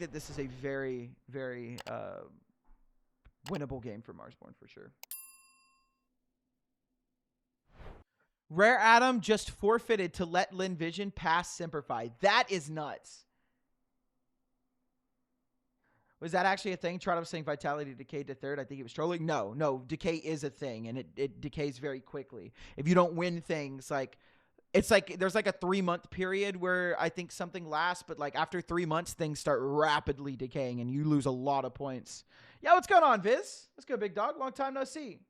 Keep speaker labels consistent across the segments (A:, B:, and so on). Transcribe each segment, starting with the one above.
A: that this is a very, very winnable game for Marsborne for sure. Rare Adam just forfeited to let Lin Vision pass Simplify. That is nuts. Was that actually a thing? Trot was saying Vitality decayed to third. I think he was trolling. No. Decay is a thing, and it decays very quickly. If you don't win things, like, it's like there's like a 3-month period where I think something lasts, but like after 3 months, things start rapidly decaying, and you lose a lot of points. Yeah, what's going on, Viz? Let's go, big dog. Long time no see.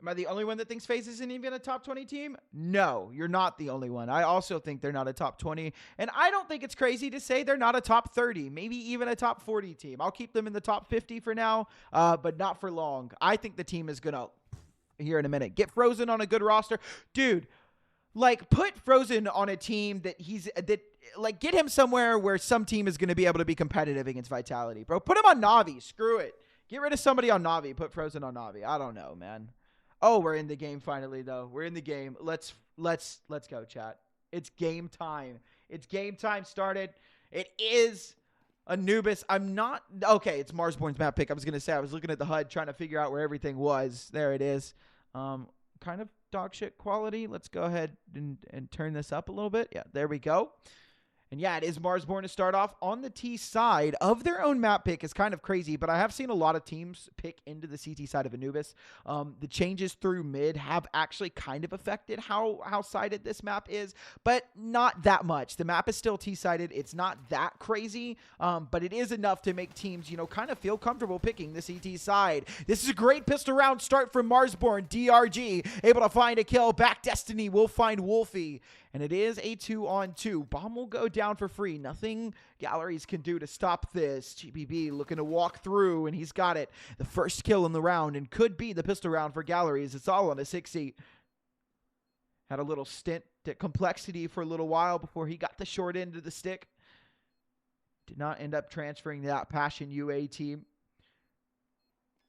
A: Am I the only one that thinks FaZe isn't even a top 20 team? No, you're not the only one. I also think they're not a top 20. And I don't think it's crazy to say they're not a top 30, maybe even a top 40 team. I'll keep them in the top 50 for now, but not for long. I think the team is going to, here in a minute, get Frozen on a good roster. Dude, like, put Frozen on a team like, get him somewhere where some team is going to be able to be competitive against Vitality, bro. Put him on Navi. Screw it. Get rid of somebody on Navi. Put Frozen on Navi. I don't know, man. Oh, we're in the game finally, though. We're in the game. Let's go, chat. It's game time. It's game time started. It is Anubis. Okay, it's Marsborne's map pick. I was going to say, I was looking at the HUD trying to figure out where everything was. There it is. Kind of dog shit quality. Let's go ahead and turn this up a little bit. Yeah, there we go. And yeah, it is Marsborne to start off on the T side of their own map pick. Is kind of crazy, but I have seen a lot of teams pick into the CT side of Anubis. The changes through mid have actually kind of affected how sided this map is, but not that much. The map is still T-sided. It's not that crazy, but it is enough to make teams, kind of feel comfortable picking the CT side. This is a great pistol round start from Marsborne. DRG able to find a kill. Back Destiny will find WolfY. And it is a 2-on-2. Bomb will go down for free. Nothing Galorys can do to stop this. GBB looking to walk through, and he's got it. The first kill in the round, and could be the pistol round for Galorys. It's all on a 6-8. Had a little stint at Complexity for a little while before he got the short end of the stick. Did not end up transferring to that Passion UA team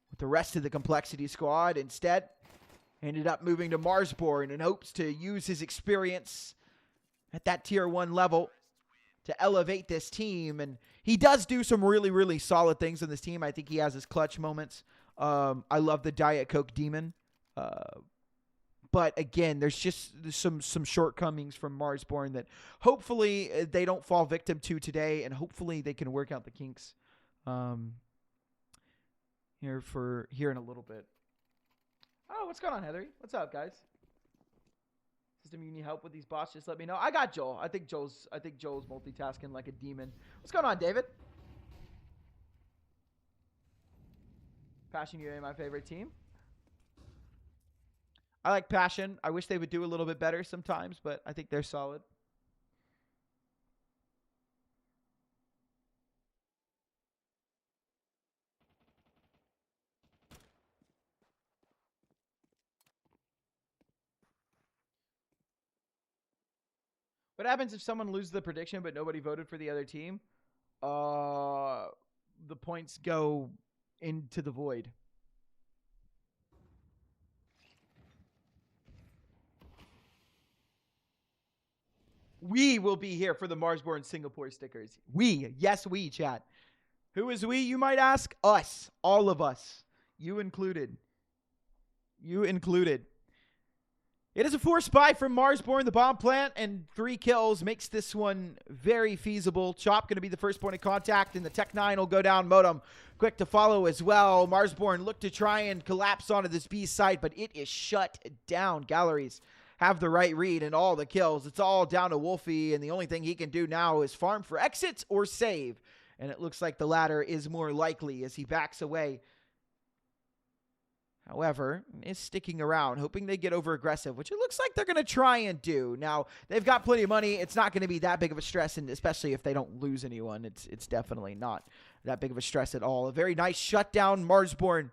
A: with the rest of the Complexity squad. Instead, ended up moving to Marsborne in hopes to use his experience at that tier 1 level to elevate this team. And he does do some really, really solid things in this team. I think he has his clutch moments. I love the Diet Coke Demon. But again, there's just some shortcomings from Marsborne that hopefully they don't fall victim to today, and hopefully they can work out the kinks here in a little bit. Oh, what's going on, Heather? What's up, guys? System, you need help with these bots? Just let me know. I got Joel. I think Joel's multitasking like a demon. What's going on, David? Passion UA, my favorite team. I like Passion. I wish they would do a little bit better sometimes, but I think they're solid. What happens if someone loses the prediction but nobody voted for the other team? The points go into the void. We will be here for the Marsborne Singapore stickers. Yes, we, chat. Who is we, you might ask? Us. All of us. You included. It is a forced buy from Marsborne. The bomb plant and 3 kills makes this one very feasible. Chop going to be the first point of contact, and the Tech 9 will go down. Motm quick to follow as well. Marsborne look to try and collapse onto this B side, but it is shut down. Galorys have the right read and all the kills. It's all down to WolfY, and the only thing he can do now is farm for exits or save. And it looks like the latter is more likely as he backs away. However, is sticking around, hoping they get over aggressive, which it looks like they're going to try and do. Now, they've got plenty of money. It's not going to be that big of a stress, and especially if they don't lose anyone, it's definitely not that big of a stress at all. A very nice shutdown, Marsborne.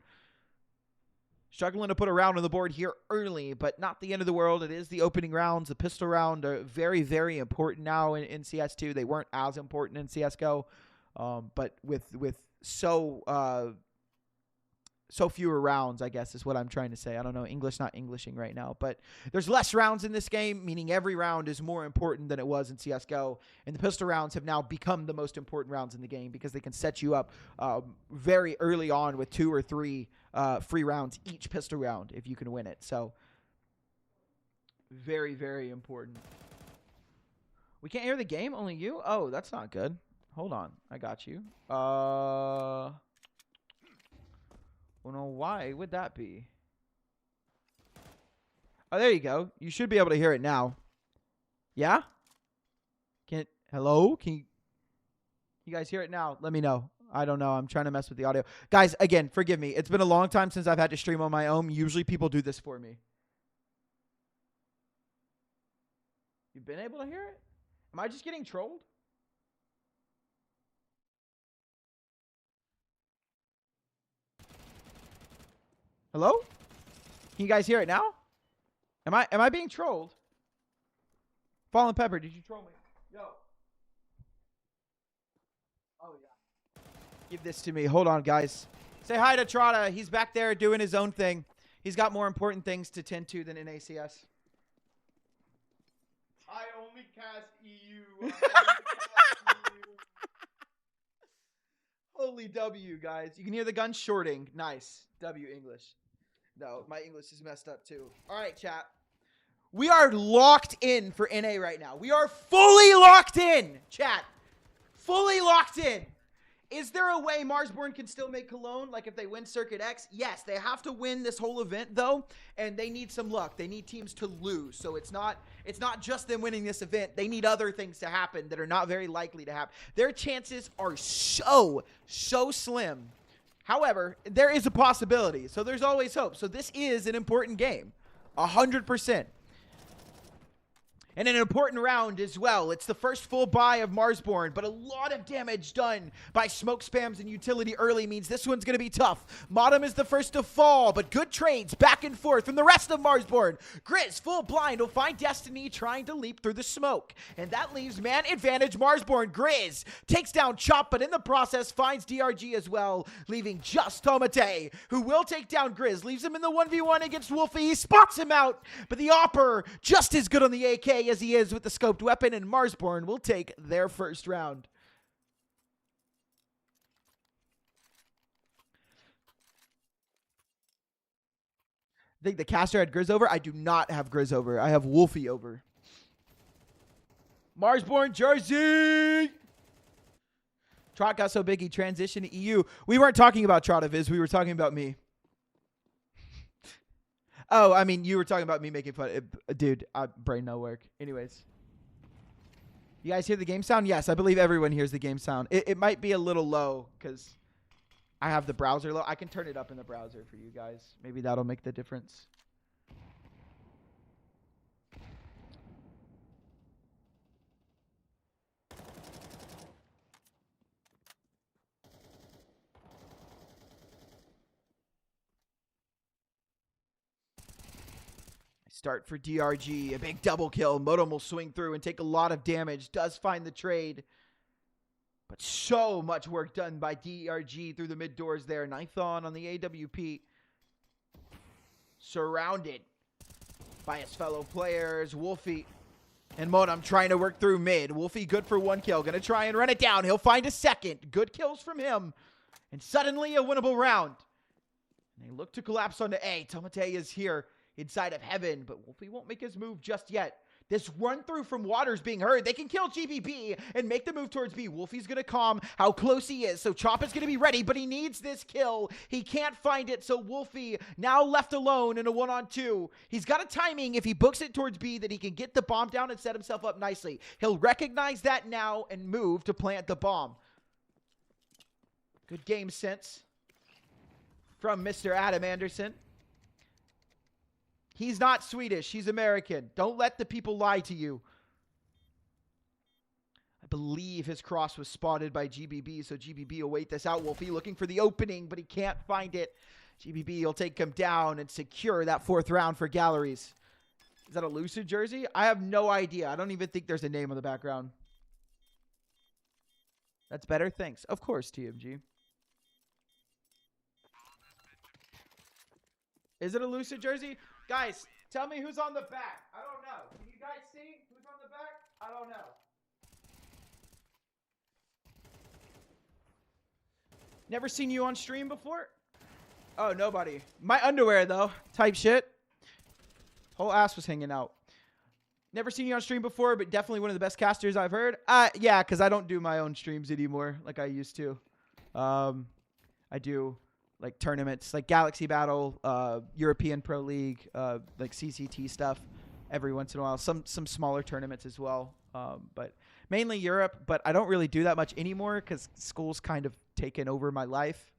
A: Struggling to put a round on the board here early, but not the end of the world. It is the opening rounds. The pistol round are very, very important now in CS2. They weren't as important in CSGO, but with so so fewer rounds, I guess, is what I'm trying to say. I don't know. English not Englishing right now. But there's less rounds in this game, meaning every round is more important than it was in CSGO. And the pistol rounds have now become the most important rounds in the game because they can set you up very early on with 2 or 3 free rounds each pistol round if you can win it. So very, very important. We can't hear the game? Only you? Oh, that's not good. Hold on. I got you. Well, no, why would that be? Oh, there you go. You should be able to hear it now. Yeah? Hello? Can you guys hear it now? Let me know. I don't know. I'm trying to mess with the audio. Guys, again, forgive me. It's been a long time since I've had to stream on my own. Usually people do this for me. You've been able to hear it? Am I just getting trolled? Hello? Can you guys hear it now? Am I being trolled? Fallen Pepper, did you troll me? Yo. Oh yeah. Give this to me. Hold on, guys. Say hi to Trotta. He's back there doing his own thing. He's got more important things to tend to than in ACS. I only cast EU. Holy W, guys. You can hear the gun shorting. Nice. W English. No, my English is messed up too. All right, chat. We are locked in for NA right now. We are fully locked in, chat. Fully locked in. Is there a way Marsborne can still make Cologne? Like if they win Circuit X? Yes, they have to win this whole event though, and they need some luck. They need teams to lose. So it's not just them winning this event. They need other things to happen that are not very likely to happen. Their chances are so slim. However, there is a possibility. So there's always hope. So this is an important game. 100%. And an important round as well. It's the first full buy of Marsborne, but a lot of damage done by smoke spams and utility early means this one's going to be tough. motm is the first to fall, but good trades back and forth from the rest of Marsborne. Grizz, full blind, will find Destiny trying to leap through the smoke. And that leaves man advantage Marsborne. Grizz takes down Chop, but in the process finds DRG as well, leaving just Tomate, who will take down Grizz. Leaves him in the 1v1 against WolfY. He spots him out, but the Opper just as good on the AK as he is with the scoped weapon, and Marsborne will take their first round. I think the caster had Grizz over. I do not have Grizz over. I have WolfY over. Marsborne jersey! Trot got so big he transitioned to EU. We weren't talking about Trotaviz. We were talking about me. Oh, I mean, you were talking about me making fun. Dude, brain no work. Anyways. You guys hear the game sound? Yes, I believe everyone hears the game sound. It might be a little low because I have the browser low. I can turn it up in the browser for you guys. Maybe that'll make the difference. Start for DRG. A big double kill. motm will swing through and take a lot of damage. Does find the trade. But so much work done by DRG through the mid doors there. Nython on the AWP. Surrounded by his fellow players. WolfY and motm trying to work through mid. WolfY good for 1 kill. Gonna try and run it down. He'll find a second. Good kills from him. And suddenly a winnable round. And they look to collapse onto A. Tomate is here inside of heaven, but WolfY won't make his move just yet. This run through from Waters being heard. They can kill GBB and make the move towards B. WolfY's going to calm how close he is. So Chop is going to be ready, but he needs this kill. He can't find it. So WolfY now left alone in a 1-on-2. He's got a timing if he books it towards B that he can get the bomb down and set himself up nicely. He'll recognize that now and move to plant the bomb. Good game sense from Mr. Adam Anderson. He's not Swedish. He's American. Don't let the people lie to you. I believe his cross was spotted by GBB, so GBB will wait this out. WolfY looking for the opening, but he can't find it. GBB will take him down and secure that 4th round for Galorys. Is that a Lucid jersey? I have no idea. I don't even think there's a name on the background. That's better? Thanks. Of course, TMG. Is it a Lucid jersey? Guys, tell me who's on the back. I don't know. Can you guys see who's on the back? I don't know. Never seen you on stream before? Oh, nobody. My underwear, though. Type shit. Whole ass was hanging out. Never seen you on stream before, but definitely one of the best casters I've heard. Yeah, because I don't do my own streams anymore like I used to. I do like tournaments, like Galaxy Battle, European Pro League, like CCT stuff every once in a while. Some smaller tournaments as well, but mainly Europe. But I don't really do that much anymore because school's kind of taken over my life.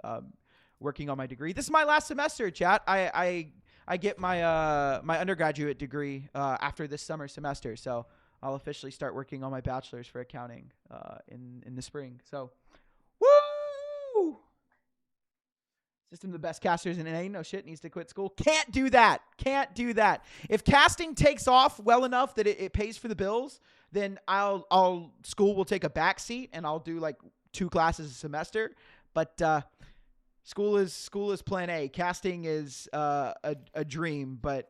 A: Working on my degree. This is my last semester, chat. I get my my undergraduate degree after this summer semester, so I'll officially start working on my bachelor's for accounting in the spring. So, woo! System of the best casters in NA. No shit, needs to quit school. Can't do that. Can't do that. If casting takes off well enough that it pays for the bills, then school will take a back seat and I'll do like 2 classes a semester. But school is plan A. Casting is a dream, but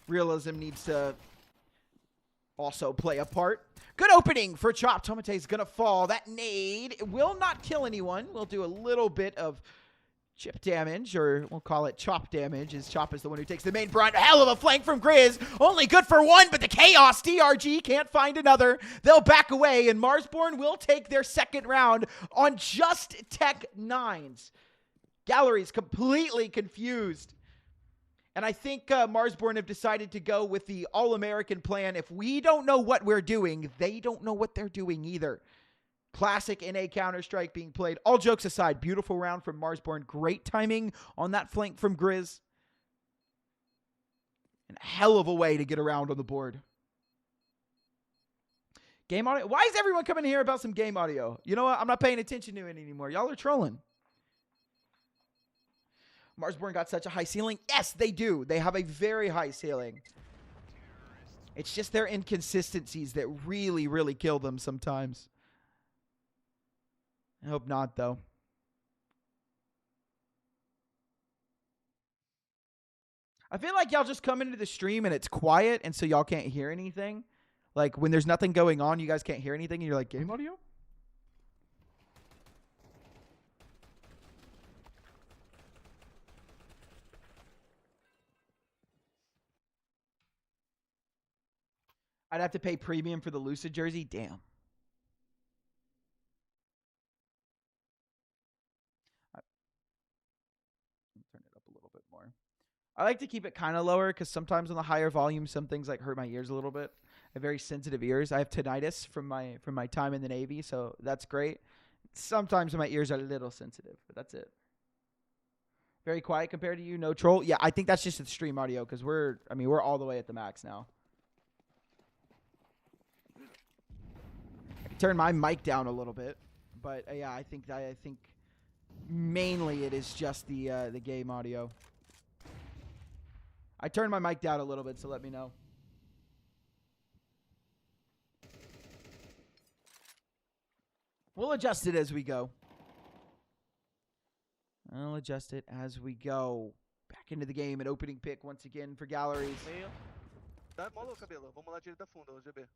A: realism needs to also play a part. Good opening for Chop. Tomate is going to fall. That nade will not kill anyone. We'll do a little bit of chip damage, or we'll call it chop damage, as Chop is the one who takes the main brunt. Hell of a flank from Grizz. Only good for 1, but the Chaos DRG can't find another. They'll back away, and Marsborne will take their second round on just Tech 9s. Galorys completely confused. And I think Marsborne have decided to go with the all-American plan. If we don't know what we're doing, they don't know what they're doing either. Classic NA Counter-Strike being played. All jokes aside, beautiful round from Marsborne. Great timing on that flank from Grizz. And a hell of a way to get around on the board. Game audio. Why is everyone coming here about some game audio? You know what? I'm not paying attention to it anymore. Y'all are trolling. Marsborne got such a high ceiling. Yes, they do. They have a very high ceiling. It's just their inconsistencies that really, really kill them sometimes. I hope not, though. I feel like y'all just come into the stream and it's quiet, and so y'all can't hear anything. Like, when there's nothing going on, you guys can't hear anything, and you're like, game audio? I'd have to pay premium for the Lucid jersey. Damn. Turn it up a little bit more. I like to keep it kind of lower because sometimes on the higher volume, some things like hurt my ears a little bit. I have very sensitive ears. I have tinnitus from my time in the Navy, so that's great. Sometimes my ears are a little sensitive, but that's it. Very quiet compared to you. No troll. Yeah, I think that's just the stream audio because we're all the way at the max now. Turn my mic down a little bit, but yeah, I think mainly it is just the game audio. I turned my mic down a little bit, so let me know. We'll adjust it as we go. I'll adjust it as we go. Back into the game, an opening pick once again for Galorys.
B: Dá mola, cabelo. Vamos lá direito da funda, o GB.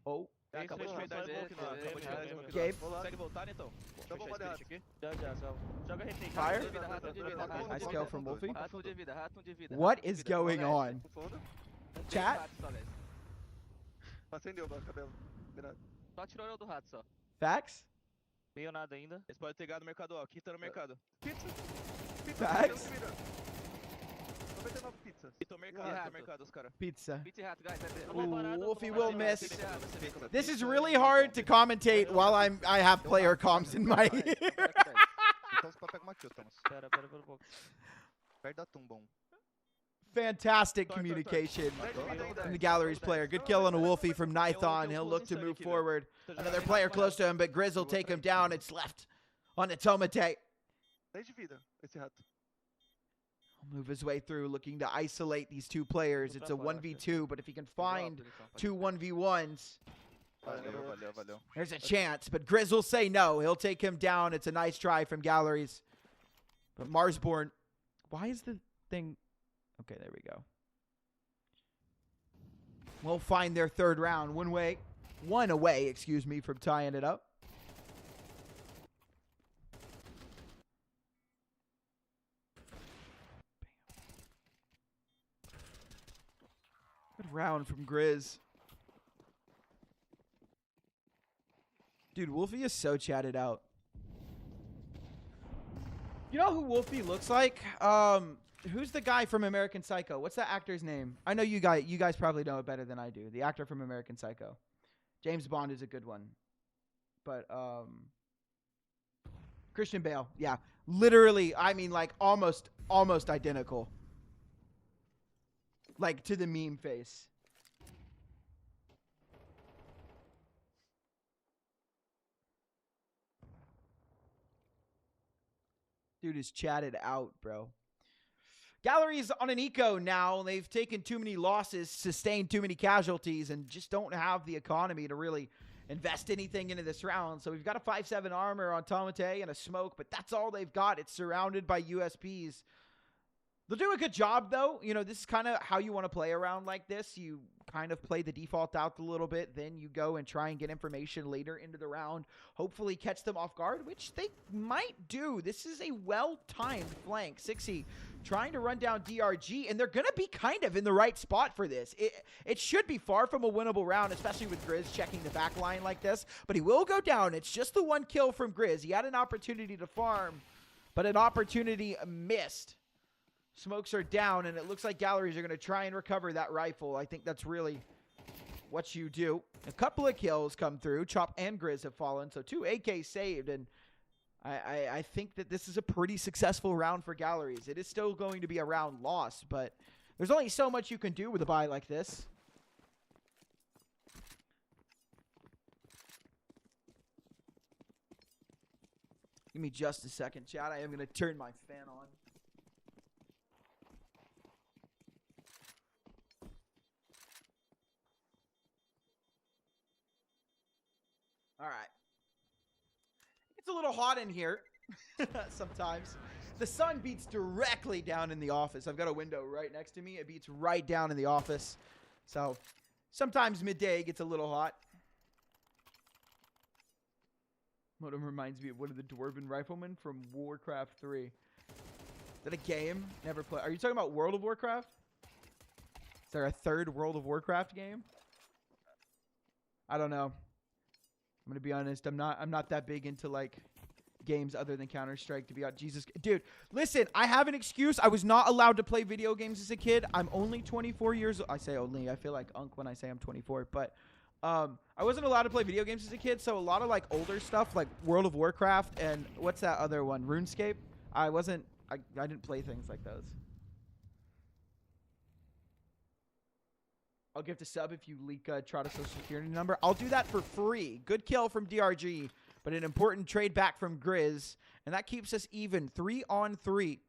A: Oh.
B: Acabou de pegar aqui.
A: Gabe.
B: Consegue voltar, então? Então vamos mandar aqui. Já. Joga refém.
A: Fire. Nice kill from WolfY. What is going on? Chat?
B: Acendeu o cabelo.
C: Só tirou eu do rato, só.
A: Facts?
C: Meio nada ainda.
B: Eles podem ter ganhado no mercado, ó. Aqui tá no mercado. Pizza.
A: Facts?
B: 99 pizzas. Tô mercado, os caras.
A: Pizza.
C: Pizza e rato, guys.
A: WolfY will miss. This is really hard to commentate while I have player comms in my ear.
B: Então você pode pegar uma kill, Thomas.
C: Pera um pouco.
B: Perto da tumba.
A: Fantastic communication from the Galorys player. Good kill on a WolfY from Nython. He'll look to move forward. Another player close to him, but Grizz will take him down. It's left on the tomate.
B: 10 de vida, esse rato.
A: Move his way through, looking to isolate these two players. It's a 1v2, but if he can find 2 1v1s,
B: Valeu.
A: there's a chance. But Grizz will say no. He'll take him down. It's a nice try from Galorys. But Marsborne, why is the thing? Okay, there we go. We'll find their third round. One away, excuse me, from tying it up. Good round from Grizz. Dude, WolfY is so chatted out. You know who WolfY looks like? Who's the guy from American Psycho? What's that actor's name? I know you guys probably know it better than I do. The actor from American Psycho. James Bond is a good one. But Christian Bale. Yeah. Literally, I mean like almost identical. Like to the meme face. Dude is chatted out, bro. Galorys on an eco now. They've taken too many losses, sustained too many casualties, and just don't have the economy to really invest anything into this round. So we've got a 5-7 armor on tomate and a smoke, but that's all they've got. It's surrounded by USPs. They'll do a good job, though. You know, this is kind of how you want to play around like this. You kind of play the default out a little bit. Then you go and try and get information later into the round. Hopefully catch them off guard, which they might do. This is a well-timed flank. cxzi trying to run down DRG, and they're going to be kind of in the right spot for this. It should be far from a winnable round, especially with Grizz checking the back line like this. But he will go down. It's just the one kill from Grizz. He had an opportunity to farm, but an opportunity missed. Smokes are down, and it looks like Galorys are going to try and recover that rifle. I think that's really what you do. A couple of kills come through. Chop and Grizz have fallen, so 2 AK saved, and I think that this is a pretty successful round for Galorys. It is still going to be a round loss, but there's only so much you can do with a buy like this. Give me just a second, chat. I am going to turn my fan on. All right. It's a little hot in here sometimes. The sun beats directly down in the office. I've got a window right next to me. It beats right down in the office. So sometimes midday it gets a little hot. Motm reminds me of one of the Dwarven Riflemen from Warcraft 3. Is that a game? Never play. Are you talking about World of Warcraft? Is there a third World of Warcraft game? I don't know. I'm gonna be honest. I'm not that big into like games other than Counter-Strike, to be honest. Jesus, dude, listen. I have an excuse. I was not allowed to play video games as a kid. I'm only 24 years old. I say only. I feel like Unk when I say I'm 24. But I wasn't allowed to play video games as a kid. So a lot of like older stuff, like World of Warcraft and what's that other one, RuneScape. I didn't play things like those. I'll give the sub if you leak Trotta social security number. I'll do that for free. Good kill from DRG, but an important trade back from Grizz. And that keeps us even. 3-on-3.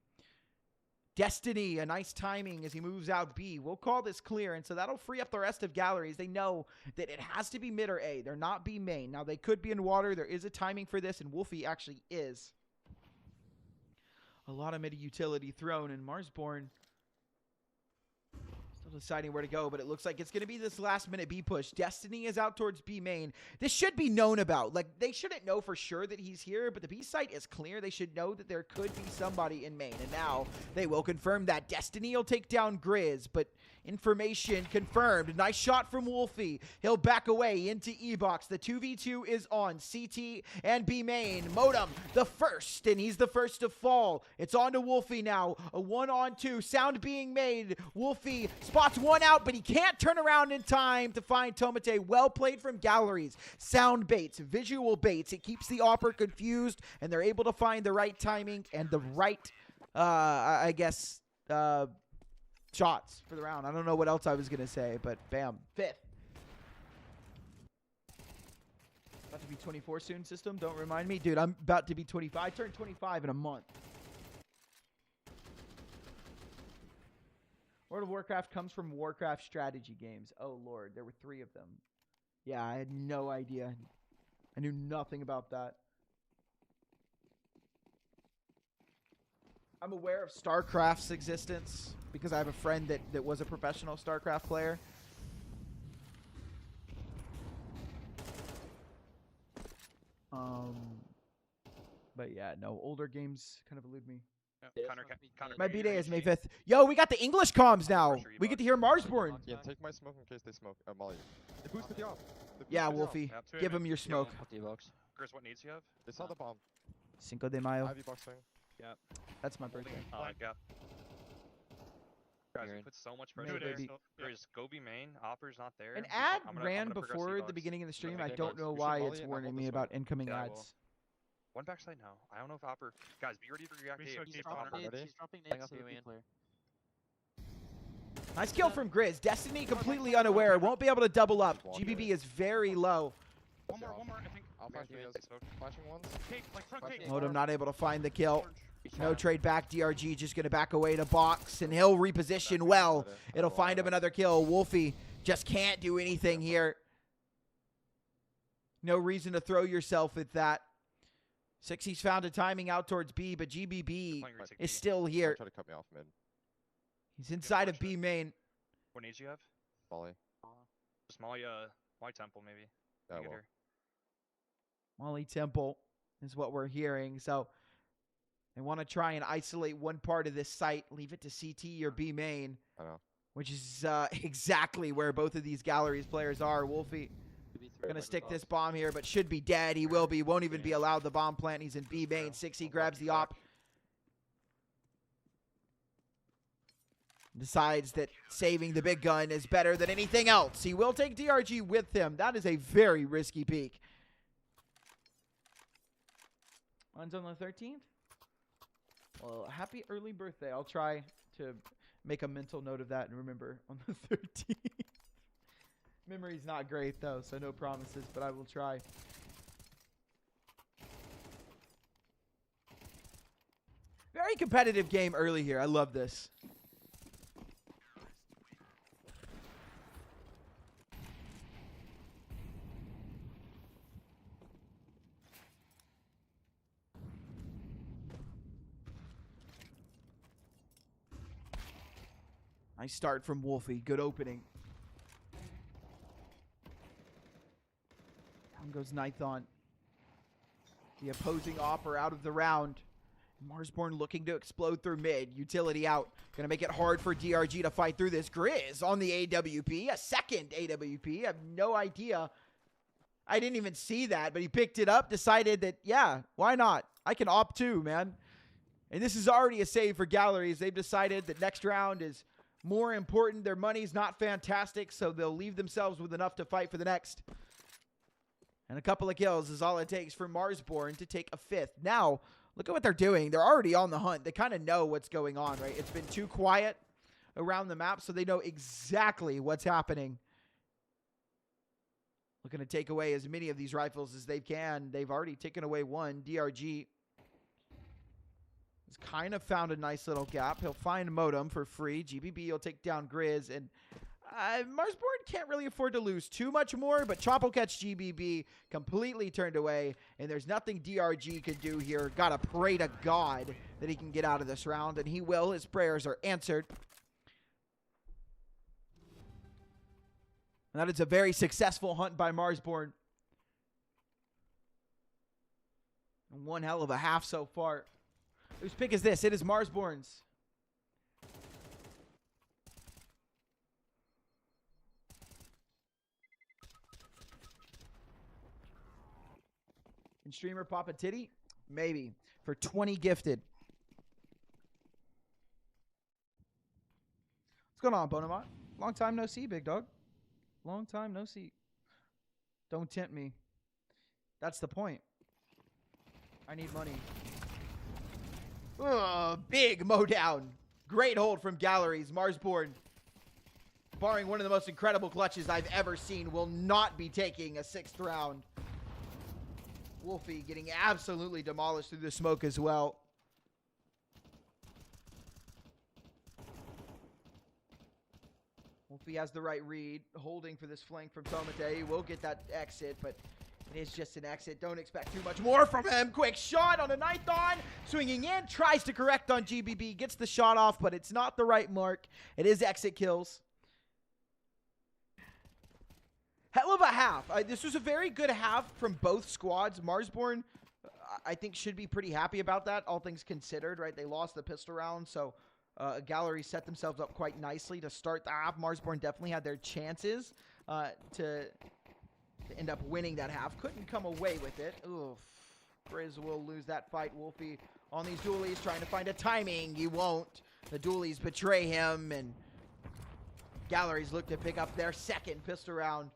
A: Destiny, a nice timing as he moves out B. We'll call this clear, and so that'll free up the rest of Galorys. They know that it has to be mid or A. They're not B main. Now, they could be in water. There is a timing for this, and WolfY actually is. A lot of mid utility thrown, and Marsborne still deciding where to go, but it looks like it's going to be this last minute B push. Destiny is out towards B main. This should be known about. Like, they shouldn't know for sure that he's here, but the B site is clear. They should know that there could be somebody in main, and now they will confirm that. Destiny will take down Grizz, but information confirmed. Nice shot from WolfY. He'll back away into E-box. The 2v2 is on CT and B main. motm the first, and he's the first to fall. It's on to WolfY now. A 1-on-2. Sound being made. WolfY spots one out, but he can't turn around in time to find tomate. Well played from Galorys. Sound baits, visual baits. It keeps the opper confused, and they're able to find the right timing and the right, I guess, shots for the round. I don't know what else I was going to say, but bam. 5th. About to be 24 soon, system. Don't remind me. Dude, I'm about to be 25. I turned 25 in a month. World of Warcraft comes from Warcraft strategy games. Oh, Lord. There were 3 of them. Yeah, I had no idea. I knew nothing about that. I'm aware of StarCraft's existence because I have a friend that was a professional StarCraft player. But yeah, no, older games kind of elude me.
C: Counter.
A: My B-Day is May 5th. Yo, we got the English comms now. We get to hear Marsborne.
D: Yeah, take my smoke in case they smoke. Molly. They boosted you off.
A: Yeah, WolfY. Give him your smoke.
C: Grizz, what needs you have?
D: They saw the bomb.
A: Cinco de Mayo.
D: Ivy box thing.
B: Yeah.
A: That's my birthday.
C: Yeah. Guys, we put so much pressure there. Grizz, go be main. Opper's not there.
A: An
C: We
A: ad
C: I'm gonna
A: ran
C: progress
A: before
C: E-box.
A: the beginning of the stream.
C: Let
A: I
C: me
A: don't
C: get
A: know
D: You should
A: why
D: volley
A: it's
D: it and
A: warning
D: hold
A: me
D: this
A: about
D: one.
A: incoming
C: Yeah, I will.
A: ads.
C: One backside now. I don't know if Opper. Guys, be ready to react.
B: She's
C: If
B: dropping
C: Opper-
B: nades. She's dropping nades to the B player.
A: Nice kill from Grizz. Destiny completely unaware. Won't be able to double up.
D: Walk
A: GBB
D: it.
A: is very low.
C: One more. I think.
D: I'll flash
C: Maybe
D: you
C: it's
D: guys.
C: smoke.
D: Flashing ones.
C: Cake, like front cake.
A: Modem not able to find the kill. No
B: Orange.
A: trade back. DRG just going to back away to box, and he'll reposition well. It'll find him another kill. WolfY just can't do anything here. No reason to throw yourself at that. cxzi's found a timing out towards B, but GBB
C: Playing retake
A: is
C: B.
A: still here.
D: Try to cut me off mid.
A: He's inside of B main.
C: What needs you have?
D: Molly.
C: Just Molly, temple maybe.
D: Yeah,
C: You get
D: well.
C: her.
A: Molly Temple is what we're hearing. So they want to try and isolate one part of this site, leave it to CT or B main,
D: I know.
A: which is exactly where both of these Galorys players are. WolfY going to stick this bomb here, but should be dead. He will be. Won't even be allowed the bomb plant. He's in B main. cxzi grabs the op. Decides that saving the big gun is better than anything else. He will take DRG with him. That is a very risky peek. Mine's on the 13th. Well, happy early birthday. I'll try to make a mental note of that and remember on the 13th. Memory's not great, though, so no promises, but I will try. Very competitive game early here. I love this. Nice start from WolfY. Good opening. Down goes Nython. The opposing opper out of the round. Marsborne looking to explode through mid. Utility out. Gonna make it hard for DRG to fight through this. Grizz on the AWP. A second AWP. I have no idea. I didn't even see that, but he picked it up. Decided that, yeah, why not? I can op too, man. And this is already a save for Galorys. They've decided that next round is more important. Their money's not fantastic, so they'll leave themselves with enough to fight for the next. And a couple of kills is all it takes for Marsborne to take a fifth. Now, look at what they're doing. They're already on the hunt. They kind of know what's going on, right? It's been too quiet around the map, so they know exactly what's happening. Looking to take away as many of these rifles as they can. They've already taken away one. DRG has kind of found a nice little gap. He'll find Modem for free. GBB will take down Grizz. And Marsborne can't really afford to lose too much more, but Chop will catch GBB completely turned away, and there's nothing DRG can do here. Gotta pray to God that he can get out of this round, and he will. His prayers are answered. And that is a very successful hunt by Marsborne. And one hell of a half so far. Whose pick is this? It is Marsborne's. Can streamer pop a titty? Maybe. For 20 gifted. What's going on, Bonamont? Long time no see, big dog. Long time no see. Don't tempt me. That's the point. I need money. Ugh, big mow down. Great hold from Galorys. Marsborne, barring one of the most incredible clutches I've ever seen, will not be taking a 6th round. WolfY getting absolutely demolished through the smoke as well. WolfY has the right read, holding for this flank from tomate. He will get that exit, but It is just an exit. Don't expect too much more from him. Quick shot on a nython. Swinging in. Tries to correct on GBB. Gets the shot off, but it's not the right mark. It is exit kills. Hell of a half. This was a very good half from both squads. Marsborne, I think, should be pretty happy about that, all things considered, right? They lost the pistol round, so Galorys set themselves up quite nicely to start the half. Marsborne definitely had their chances to end up winning that half. Couldn't come away with it. Oof. Grizz will lose that fight. WolfY on these dualies trying to find a timing. He won't. The dualies betray him, and Galorys look to pick up their second pistol round.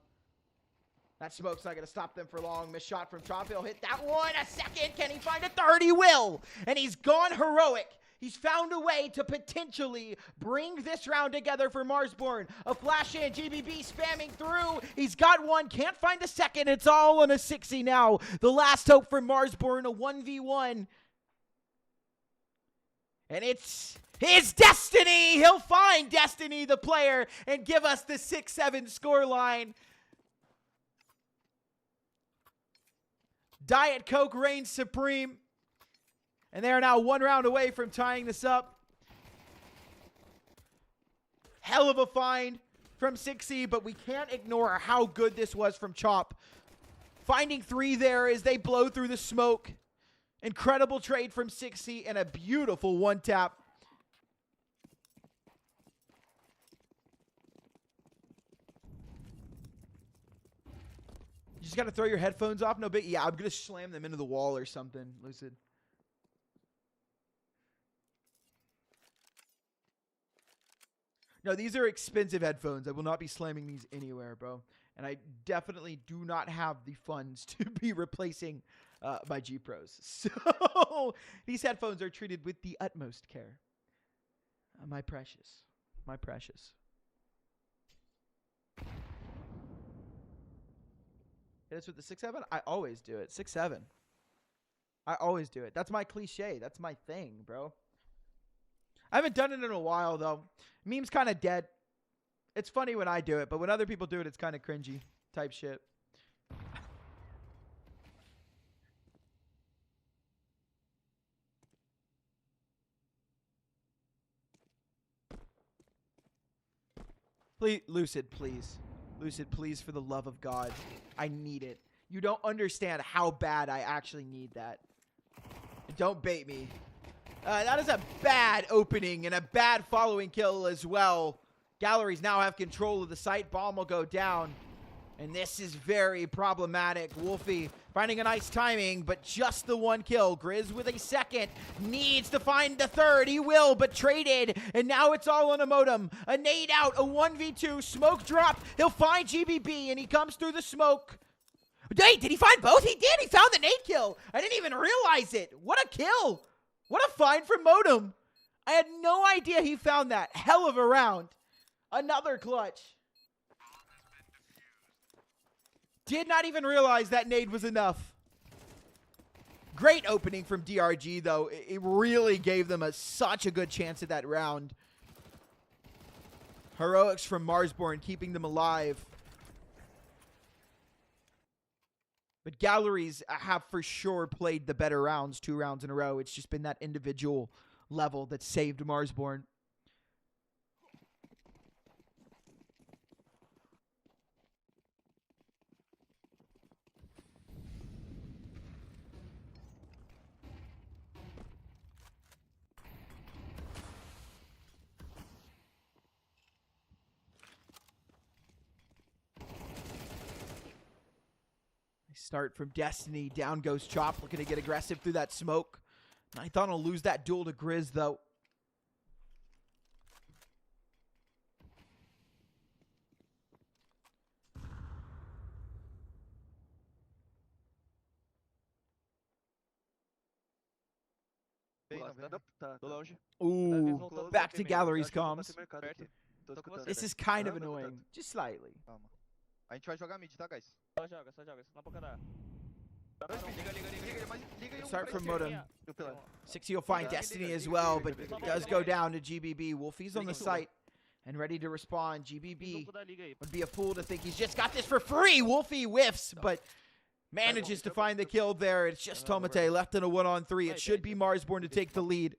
A: That smoke's not going to stop them for long. Missed shot from Chop. He'll hit that one. A second. Can he find a third? He will. And he's gone heroic. He's found a way to potentially bring this round together for Marsborne. A flash in. GBB spamming through. He's got one. Can't find a second. It's all on a cxzi now. The last hope for Marsborne. A 1v1. And it's his destiny. He'll find Destiny, the player, and give us the 6-7 scoreline. Diet Coke reigns supreme. And they are now one round away from tying this up. Hell of a find from cxzi, but we can't ignore how good this was from Chop. Finding 3 there as they blow through the smoke. Incredible trade from cxzi and a beautiful one-tap. You just got to throw your headphones off. No big. Yeah, I'm going to slam them into the wall or something, Lucid. No, these are expensive headphones. I will not be slamming these anywhere, bro. And I definitely do not have the funds to be replacing my G Pros. So these headphones are treated with the utmost care. My precious. My precious. Hit us with the 6-7? I always do it. 6-7. I always do it. That's my cliche. That's my thing, bro. I haven't done it in a while, though. Meme's kind of dead. It's funny when I do it, but when other people do it, it's kind of cringy type shit. Please, Lucid, please. Lucid, please, for the love of God. I need it. You don't understand how bad I actually need that. Don't bait me. That is a bad opening and a bad following kill as well. Galorys now have control of the site. Bomb will go down. And this is very problematic. WolfY finding a nice timing, but just the one kill. Grizz with a second. Needs to find the third. He will, but traded. And now it's all on a motm. A nade out. A 1v2. Smoke drop. He'll find GBB, and he comes through the smoke. Wait, did he find both? He did. He found the nade kill. I didn't even realize it. What a kill. What a find from motm. I had no idea he found that. Hell of a round. Another clutch. Did not even realize that nade was enough. Great opening from DRG, though. It really gave them such a good chance at that round. Heroics from Marsborne, keeping them alive. But Galorys have for sure played the better rounds 2 rounds in a row. It's just been that individual level that saved Marsborne. Start from Destiny. Down goes Chop, looking to get aggressive through that smoke. Nython will lose that duel to Grizz, though. Ooh, back to Galorys comms. This is kind of annoying, just slightly.
D: A gente vai jogar mid, tá, guys?
B: Só joga, senão pouca dá.
A: Start from motm. cxzi will find Destiny as well, but it does go down to GBB. WolfY's on the site and ready to respond. GBB would be a fool to think he's just got this for free. WolfY whiffs, but Manages to find the kill there. It's just Tomate left in a 1-on-3. It should be Marsborne to take the lead.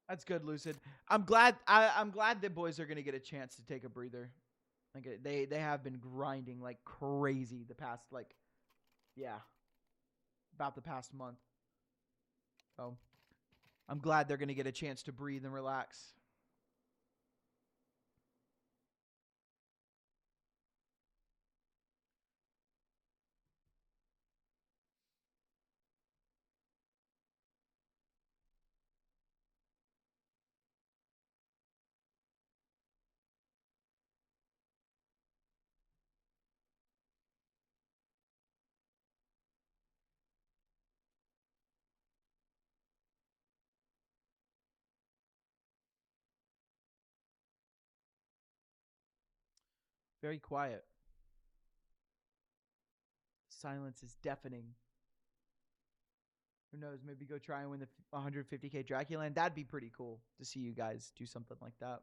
A: That's good, Lucid. I'm glad the boys are gonna get a chance to take a breather. Like they have been grinding like crazy the past about the past month. So I'm glad they're gonna get a chance to breathe and relax. Very quiet. Silence is deafening. Who knows? Maybe go try and win the 150K Draculand. That'd be pretty cool to see you guys do something like that.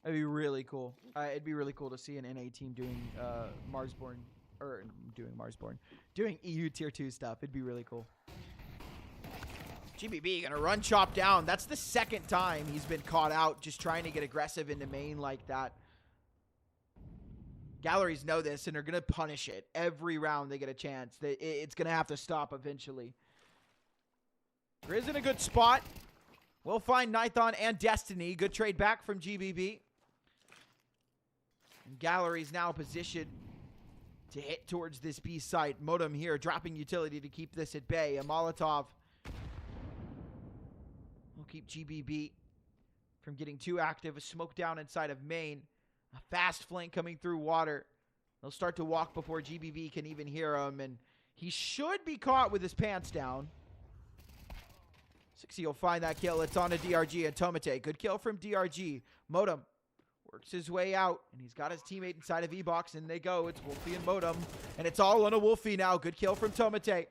A: That'd be really cool. It'd be really cool to see an NA team doing doing EU tier 2 stuff. It'd be really cool. GBB gonna run chop down. That's the second time he's been caught out just trying to get aggressive into main like that. Galorys know this and they're gonna punish it every round they get a chance. It's gonna have to stop eventually. Grizz in a good spot. We'll find Nython and Destiny. Good trade back from GBB. And Galorys now positioned to hit towards this B site. motm here dropping utility to keep this at bay. A Molotov will keep GBB from getting too active. A smoke down inside of main. A fast flank coming through water. They'll start to walk before GBB can even hear him. And he should be caught with his pants down. cxzi will find that kill. It's on a DRG and tomate. Good kill from DRG. motm works his way out. And he's got his teammate inside of E-Box. And they go. It's WolfY and motm. And it's all on a WolfY now. Good kill from tomate.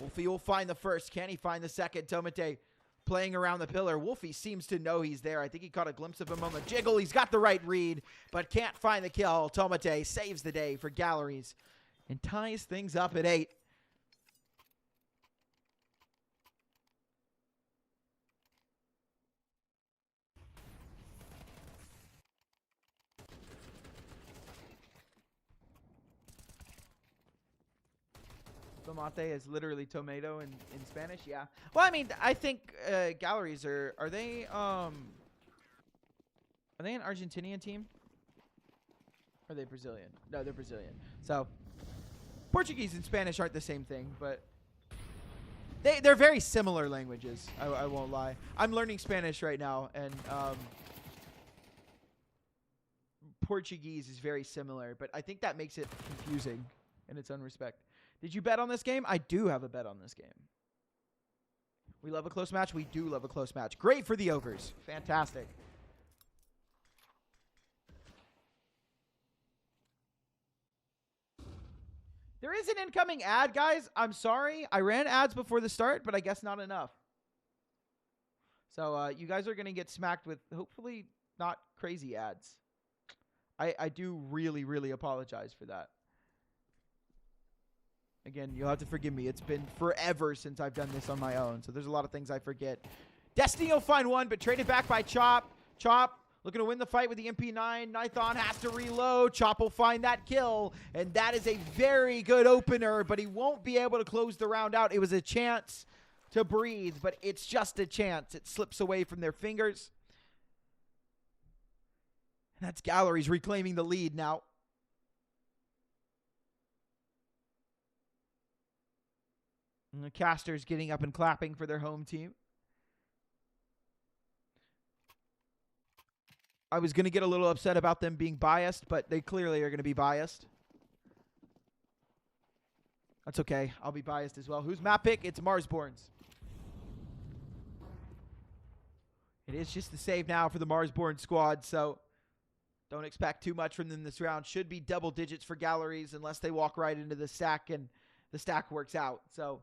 A: WolfY will find the first. Can he find the second? Tomate playing around the pillar. WolfY seems to know he's there. I think he caught a glimpse of him on the jiggle. He's got the right read, but can't find the kill. Tomate saves the day for Galorys and ties things up at 8. Tomate is literally tomato in Spanish, yeah. Well, I mean, I think Galorys are they an Argentinian team? Or are they Brazilian? No, they're Brazilian. So Portuguese and Spanish aren't the same thing, but they're very similar languages. I won't lie. I'm learning Spanish right now, and Portuguese is very similar, but I think that makes it confusing in its own respect. Did you bet on this game? I do have a bet on this game. We love a close match. We do love a close match. Great for the ogres. Fantastic. There is an incoming ad, guys. I'm sorry. I ran ads before the start, but I guess not enough. So you guys are going to get smacked with hopefully not crazy ads. I do really, really apologize for that. Again, you'll have to forgive me. It's been forever since I've done this on my own, so there's a lot of things I forget. Destiny will find one, but traded back by Chop. Chop looking to win the fight with the MP9. Nython has to reload. Chop will find that kill, and that is a very good opener, but he won't be able to close the round out. It was a chance, to breathe, but it's just a chance. It slips away from their fingers. And that's Galorys reclaiming the lead now. And the casters getting up and clapping for their home team. I was going to get a little upset about them being biased, but they clearly are going to be biased. That's okay. I'll be biased as well. Who's map pick? It's Marsborne's. It is just the save now for the Marsborne squad, so don't expect too much from them this round. Should be double digits for Galorys unless they walk right into the stack and the stack works out. So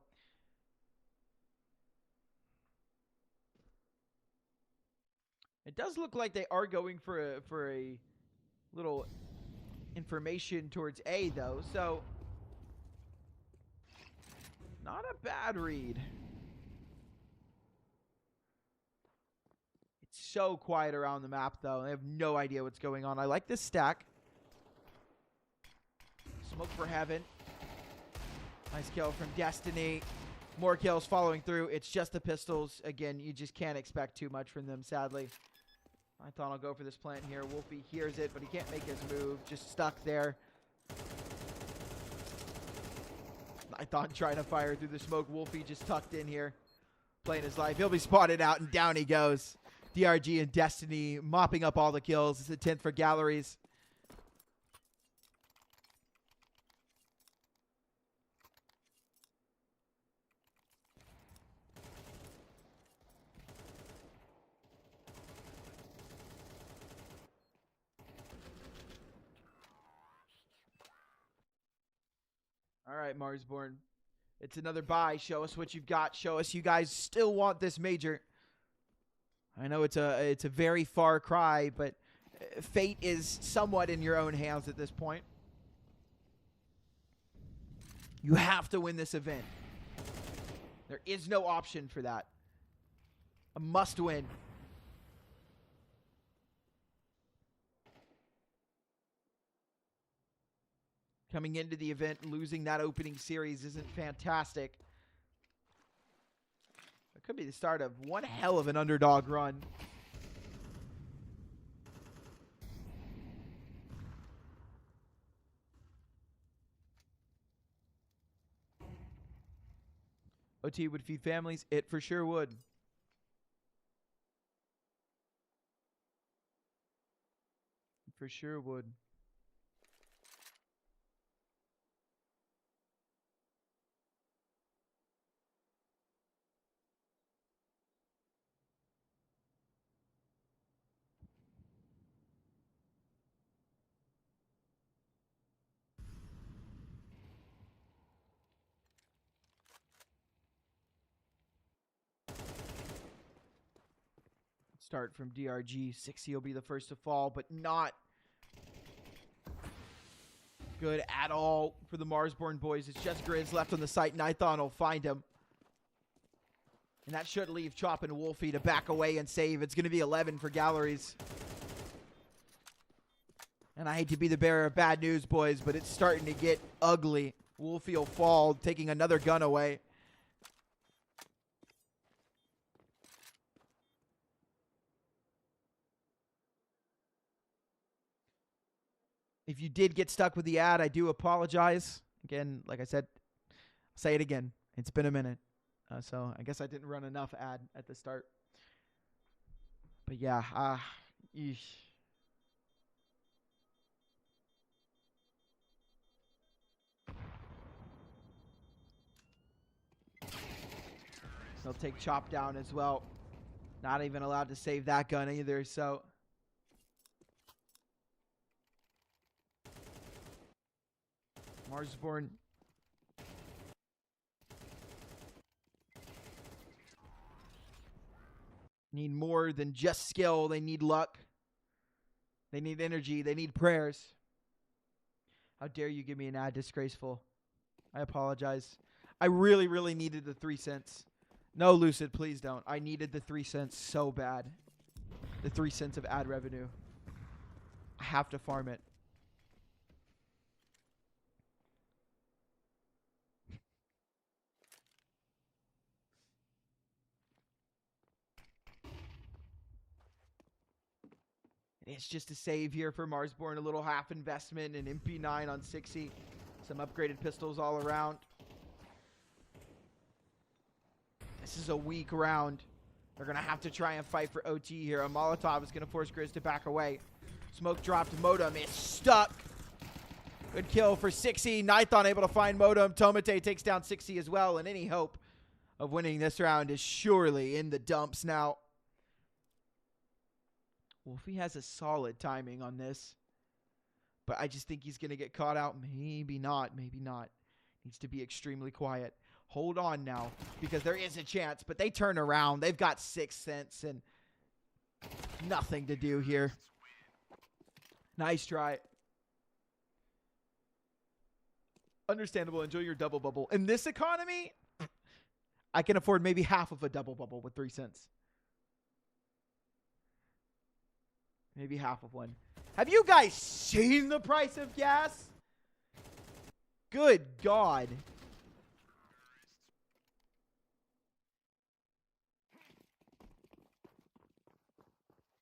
A: it does look like they are going for a little information towards A, though. So not a bad read. It's so quiet around the map, though. I have no idea what's going on. I like this stack. Smoke for heaven. Nice kill from Destiny. More kills following through. It's just the pistols. Again, you just can't expect too much from them, sadly. Nython will go for this plant here. WolfY hears it, but he can't make his move. Just stuck there. Nython trying to fire through the smoke. WolfY just tucked in here, playing his life. He'll be spotted out, and down he goes. DRG and Destiny mopping up all the kills. It's the 10th for Galorys. All right, Marsborne. It's another buy. Show us what you've got. Show us you guys still want this major. I know it's a very far cry, but fate is somewhat in your own hands at this point. You have to win this event. There is no option for that. A must win. Coming into the event, losing that opening series isn't fantastic. It could be the start of one hell of an underdog run. OT would feed families. It for sure would. For sure would. Start from DRG. cxzi will be the first to fall, but not good at all for the Marsborne boys. It's just Grizz left on the site. Nython will find him. And that should leave Chop and WolfY to back away and save. It's going to be 11 for Galorys. And I hate to be the bearer of bad news, boys, but it's starting to get ugly. WolfY will fall, taking another gun away. If you did get stuck with the ad, I do apologize. Again, like I said, I'll say it again. It's been a minute. So I guess I didn't run enough ad at the start. But yeah, eesh. They'll take Chop down as well. Not even allowed to save that gun either, so... Marsborne need more than just skill. They need luck. They need energy. They need prayers. How dare you give me an ad, disgraceful. I apologize. I really, really needed the 3 cents. No, Lucid, please don't. I needed the 3 cents so bad. The 3 cents of ad revenue. I have to farm it. It's just a save here for Marsborne. A little half investment in MP9 on cxzi. Some upgraded pistols all around. This is a weak round. They're going to have to try and fight for OT here. A Molotov is going to force Grizz to back away. Smoke dropped. Motm is stuck. Good kill for cxzi. Nython able to find Motm. Tomate takes down cxzi as well. And any hope of winning this round is surely in the dumps now. WolfY has a solid timing on this. But I just think he's going to get caught out. Maybe not. Maybe not. Needs to be extremely quiet. Hold on now, because there is a chance. But they turn around. They've got 6th sense and nothing to do here. Nice try. Understandable. Enjoy your double bubble. In this economy, I can afford maybe half of a double bubble with 3 cents. Maybe half of one. Have you guys seen the price of gas? Good God.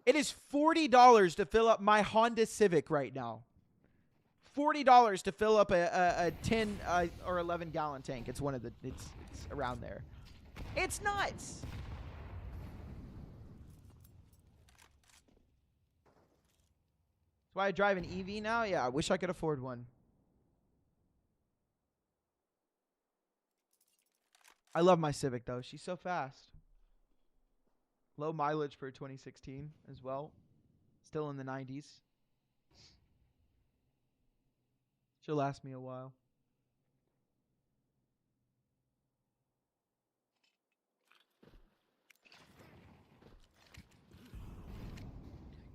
A: It is $40 to fill up my Honda Civic right now. $40 to fill up a 10 or 11 gallon tank. It's one of the, it's around there. It's nuts. That's why I drive an EV now. Yeah, I wish I could afford one. I love my Civic though. She's so fast. Low mileage for 2016 as well. Still in the 90s. She'll last me a while.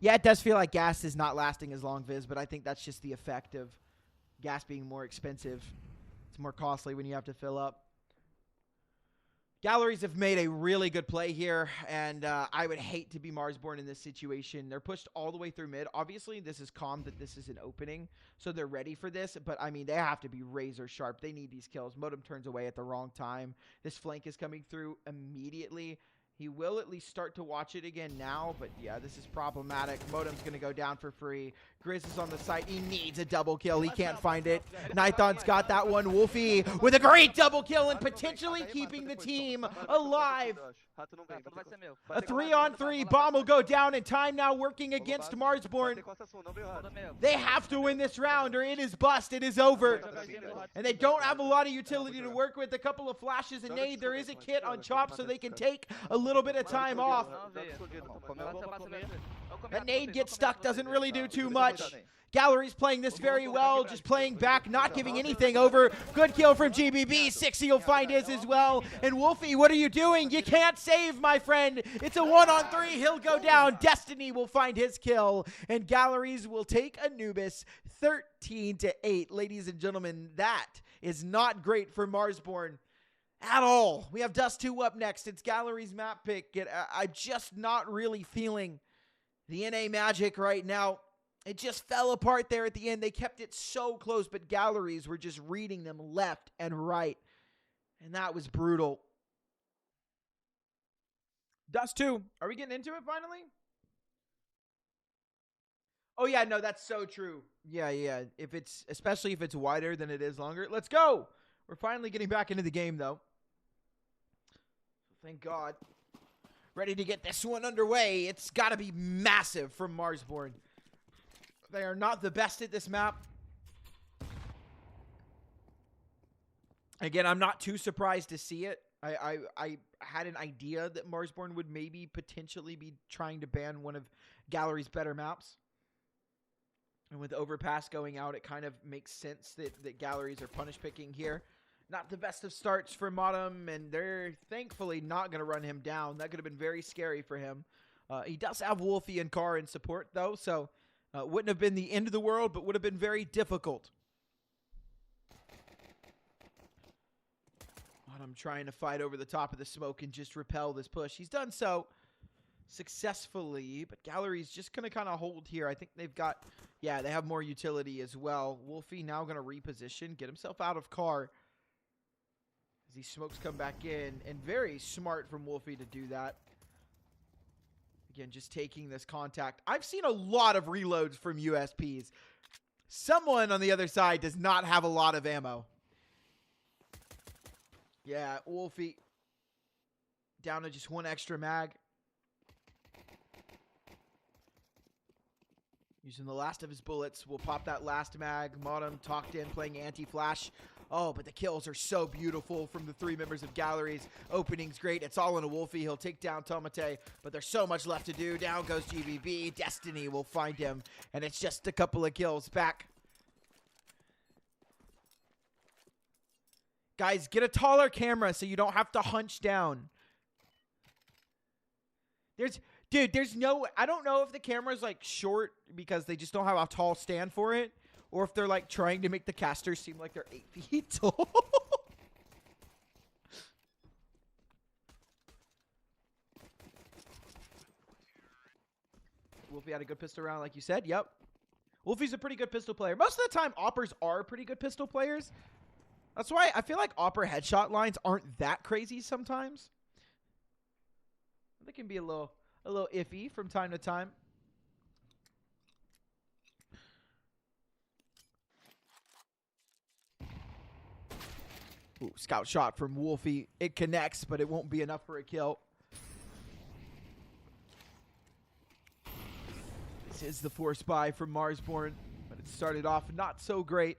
A: Yeah, it does feel like gas is not lasting as long, Viz, but I think that's just the effect of gas being more expensive. It's more costly when you have to fill up. Galorys have made a really good play here, and I would hate to be Marsborne in this situation. They're pushed all the way through mid. Obviously, this is calm that this is an opening, so they're ready for this. But, I mean, they have to be razor sharp. They need these kills. Motm turns away at the wrong time. This flank is coming through immediately. He will at least start to watch it again now, but yeah, this is problematic. Motem's going to go down for free. Grizz is on the site. He needs a double kill. He can't find it. Nython's got that one. WolfY with a great double kill and potentially keeping the team alive. A 3-on-3 bomb will go down, and time now working against Marsborne. They have to win this round or it is bust. It is over. And they don't have a lot of utility to work with. A couple of flashes and nade. There is a kit on Chop so they can take a little bit of time off. That nade gets stuck, doesn't really do too much. Galorys playing this very well, just playing back, not giving anything over. Good kill from GBB. cxzi will find his as well. And WolfY, what are you doing? You can't save, my friend. It's a 1-on-3. He'll go down. Destiny will find his kill. And Galorys will take Anubis 13-8. Ladies and gentlemen, that is not great for Marsborne at all. We have Dust 2 up next. It's Galorys map pick. I'm just not really feeling the NA magic right now. It just fell apart there at the end. They kept it so close, but Galorys were just reading them left and right. And that was brutal. Dust 2. Are we getting into it finally? Oh, yeah, no, that's so true. Yeah. Especially if it's wider than it is longer. Let's go. We're finally getting back into the game, though. Thank God. Ready to get this one underway. It's got to be massive from Marsborne. They are not the best at this map. Again, I'm not too surprised to see it. I had an idea that Marsborne would maybe potentially be trying to ban one of Galorys' better maps. And with Overpass going out, it kind of makes sense that Galorys are punish picking here. Not the best of starts for motm, and they're thankfully not going to run him down. That could have been very scary for him. He does have WolfY and Car in support, though, so wouldn't have been the end of the world, but would have been very difficult. motm trying to fight over the top of the smoke and just repel this push. He's done so successfully, but Galorys just going to kind of hold here. I think they've got, yeah, they have more utility as well. WolfY now going to reposition, get himself out of Car. As these smokes come back in, and very smart from WolfY to do that. Again, just taking this contact. I've seen a lot of reloads from USPs. Someone on the other side does not have a lot of ammo. Yeah, WolfY down to just one extra mag. Using the last of his bullets. We'll pop that last mag. motm talked in, playing anti-flash. Oh, but the kills are so beautiful from the 3 members of Galorys. Opening's great. It's all in a WolfY. He'll take down tomate, but there's so much left to do. Down goes GBB. Destiny will find him, and it's just a couple of kills back. Guys, get a taller camera so you don't have to hunch down. There's no, I don't know if the camera's like short because they just don't have a tall stand for it, or if they're like trying to make the casters seem like they're 8 feet tall. WolfY had a good pistol round, like you said. Yep. WolfY's a pretty good pistol player. Most of the time, Oppers are pretty good pistol players. That's why I feel like Opper headshot lines aren't that crazy sometimes. They can be a little iffy from time to time. Ooh, scout shot from WolfY. It connects, but it won't be enough for a kill. This is the force buy from Marsborne, but it started off not so great.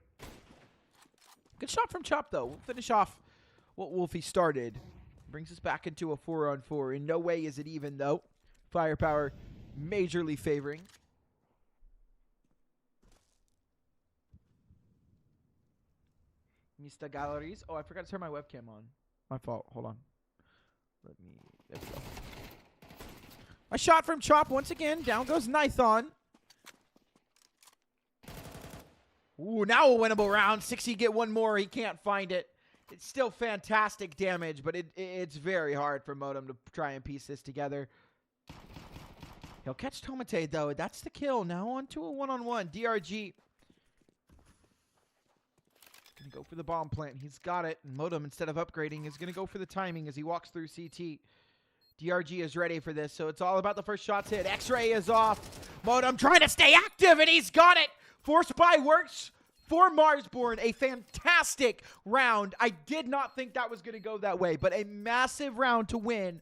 A: Good shot from Chop, though. We'll finish off what WolfY started. Brings us back into a 4-on-4. In no way is it even, though. Firepower majorly favoring. Mr. Galorys. Oh, I forgot to turn my webcam on. My fault. Hold on. There we go. A shot from Chop once again. Down goes Nython. Ooh, now a winnable round. cxzi get one more. He can't find it. It's still fantastic damage, but it's very hard for motm to try and piece this together. He'll catch tomate, though. That's the kill. Now on to a one-on-one. DRG. Going to go for the bomb plant. He's got it. And motm, instead of upgrading, is going to go for the timing as he walks through CT. DRG is ready for this, so it's all about the first shots hit. X-ray is off. motm trying to stay active, and he's got it. Force buy works for Marsborne. A fantastic round. I did not think that was going to go that way, but a massive round to win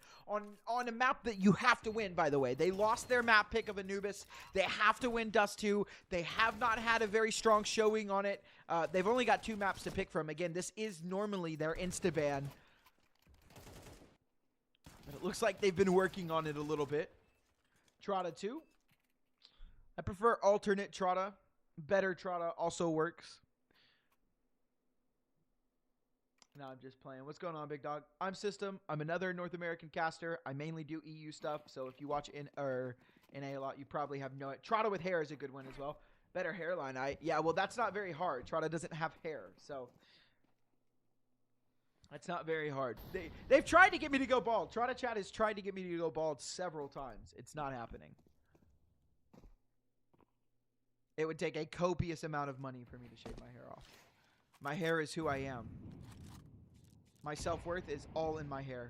A: on a map that you have to win, by the way. They lost their map pick of Anubis. They have to win Dust 2. They have not had a very strong showing on it. They've only got 2 maps to pick from. Again, this is normally their insta-ban. But it looks like they've been working on it a little bit. Trotta 2. I prefer alternate Trotta. Better Trotta also works. No, I'm just playing. What's going on, big dog? I'm System. I'm another North American caster. I mainly do EU stuff, so if you watch NA a lot, you probably have no... Trotta with hair is a good one as well. Better hairline. Yeah, well, that's not very hard. Trotta doesn't have hair, so... That's not very hard. They've tried to get me to go bald. Trotta Chat has tried to get me to go bald several times. It's not happening. It would take a copious amount of money for me to shave my hair off. My hair is who I am. My self-worth is all in my hair.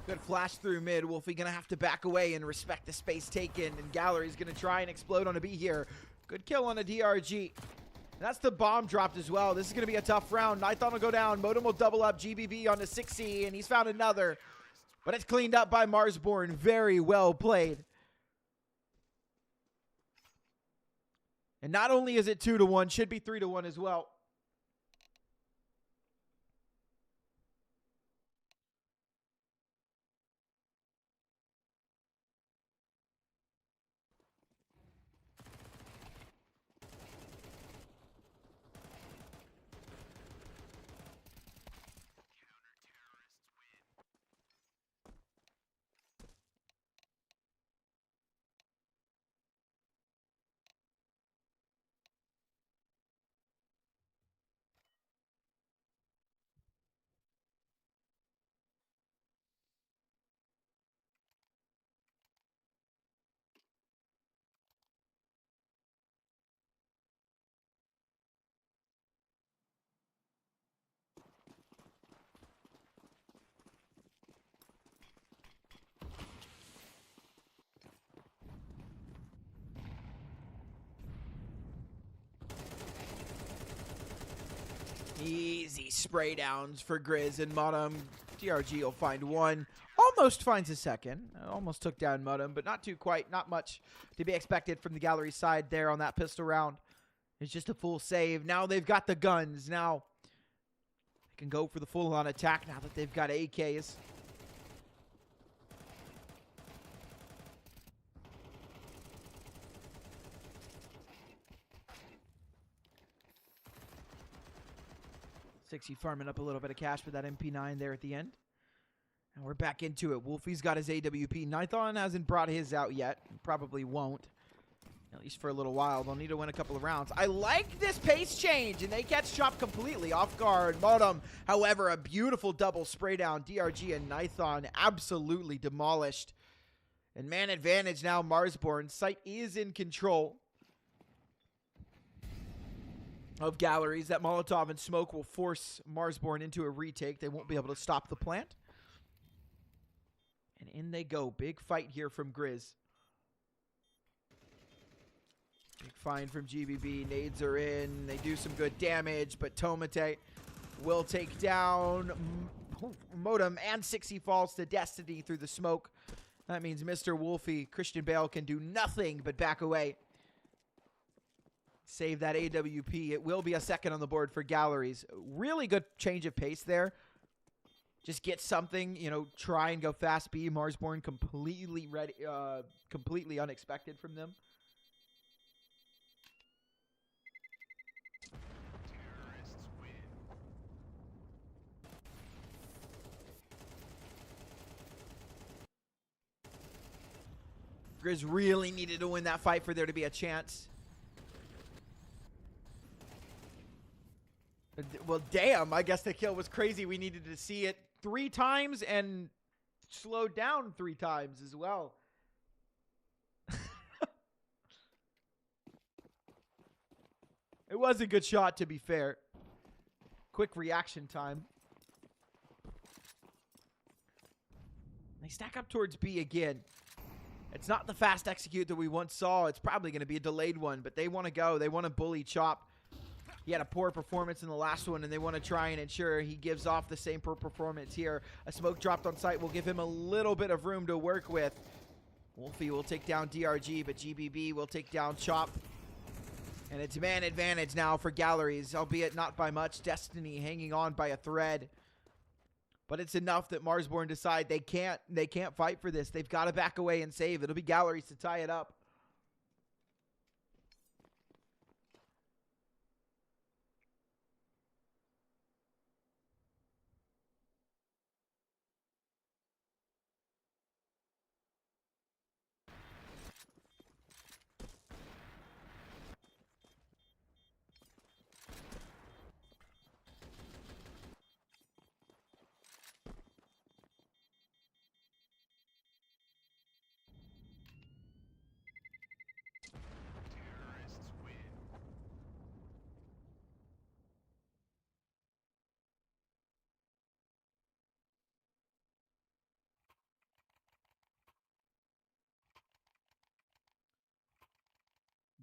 A: Good flash through mid. WolfY gonna have to back away and respect the space taken. And Galorys gonna try and explode on a B here. Good kill on a DRG. And that's the bomb dropped as well. This is gonna be a tough round. Nython will go down. motm will double up GBB onto cxzi, and he's found another. But it's cleaned up by Marsborne. Very well played. And not only is it 2-1, should be 3-1 as well. Heavy spray downs for Grizz and motm. DRG will find one. Almost finds a second. Almost took down motm, but not too quite. Not much to be expected from the Galorys side there on that pistol round. It's just a full save. Now they've got the guns. Now they can go for the full-on attack now that they've got AKs. cxzi farming up a little bit of cash with that MP9 there at the end. And we're back into it. WolfY's got his AWP. Nython hasn't brought his out yet. Probably won't. At least for a little while. They'll need to win a couple of rounds. I like this pace change, and they catch Chop completely off guard. motm, however, a beautiful double spray down. DRG and Nython absolutely demolished. And man advantage now, Marsborne. Sight is in control of Galorys. That Molotov and smoke will force Marsborne into a retake. They won't be able to stop the plant. And in they go. Big fight here from Grizz. Big find from GBB. Nades are in. They do some good damage, but tomate will take down motm, and cxzi falls to Destiny through the smoke. That means Mr. WolfY, Christian Bale, can do nothing but back away. Save that AWP. It will be a second on the board for Galorys. Really good change of pace there. Just get something, you know, try and go fast B. Marsborne completely ready, completely unexpected from them. Grizz really needed to win that fight for there to be a chance. Well, damn, I guess the kill was crazy. We needed to see it 3 times and slowed down 3 times as well. It was a good shot, to be fair. Quick reaction time. They stack up towards B again. It's not the fast execute that we once saw. It's probably going to be a delayed one, but they want to go. They want to bully Chop. He had a poor performance in the last one, and they want to try and ensure he gives off the same poor performance here. A smoke dropped on site will give him a little bit of room to work with. WolfY will take down DRG, but GBB will take down Chop. And it's man advantage now for Galorys, albeit not by much. Destiny hanging on by a thread. But it's enough that Marsborne decide they can't fight for this. They've got to back away and save. It'll be Galorys to tie it up.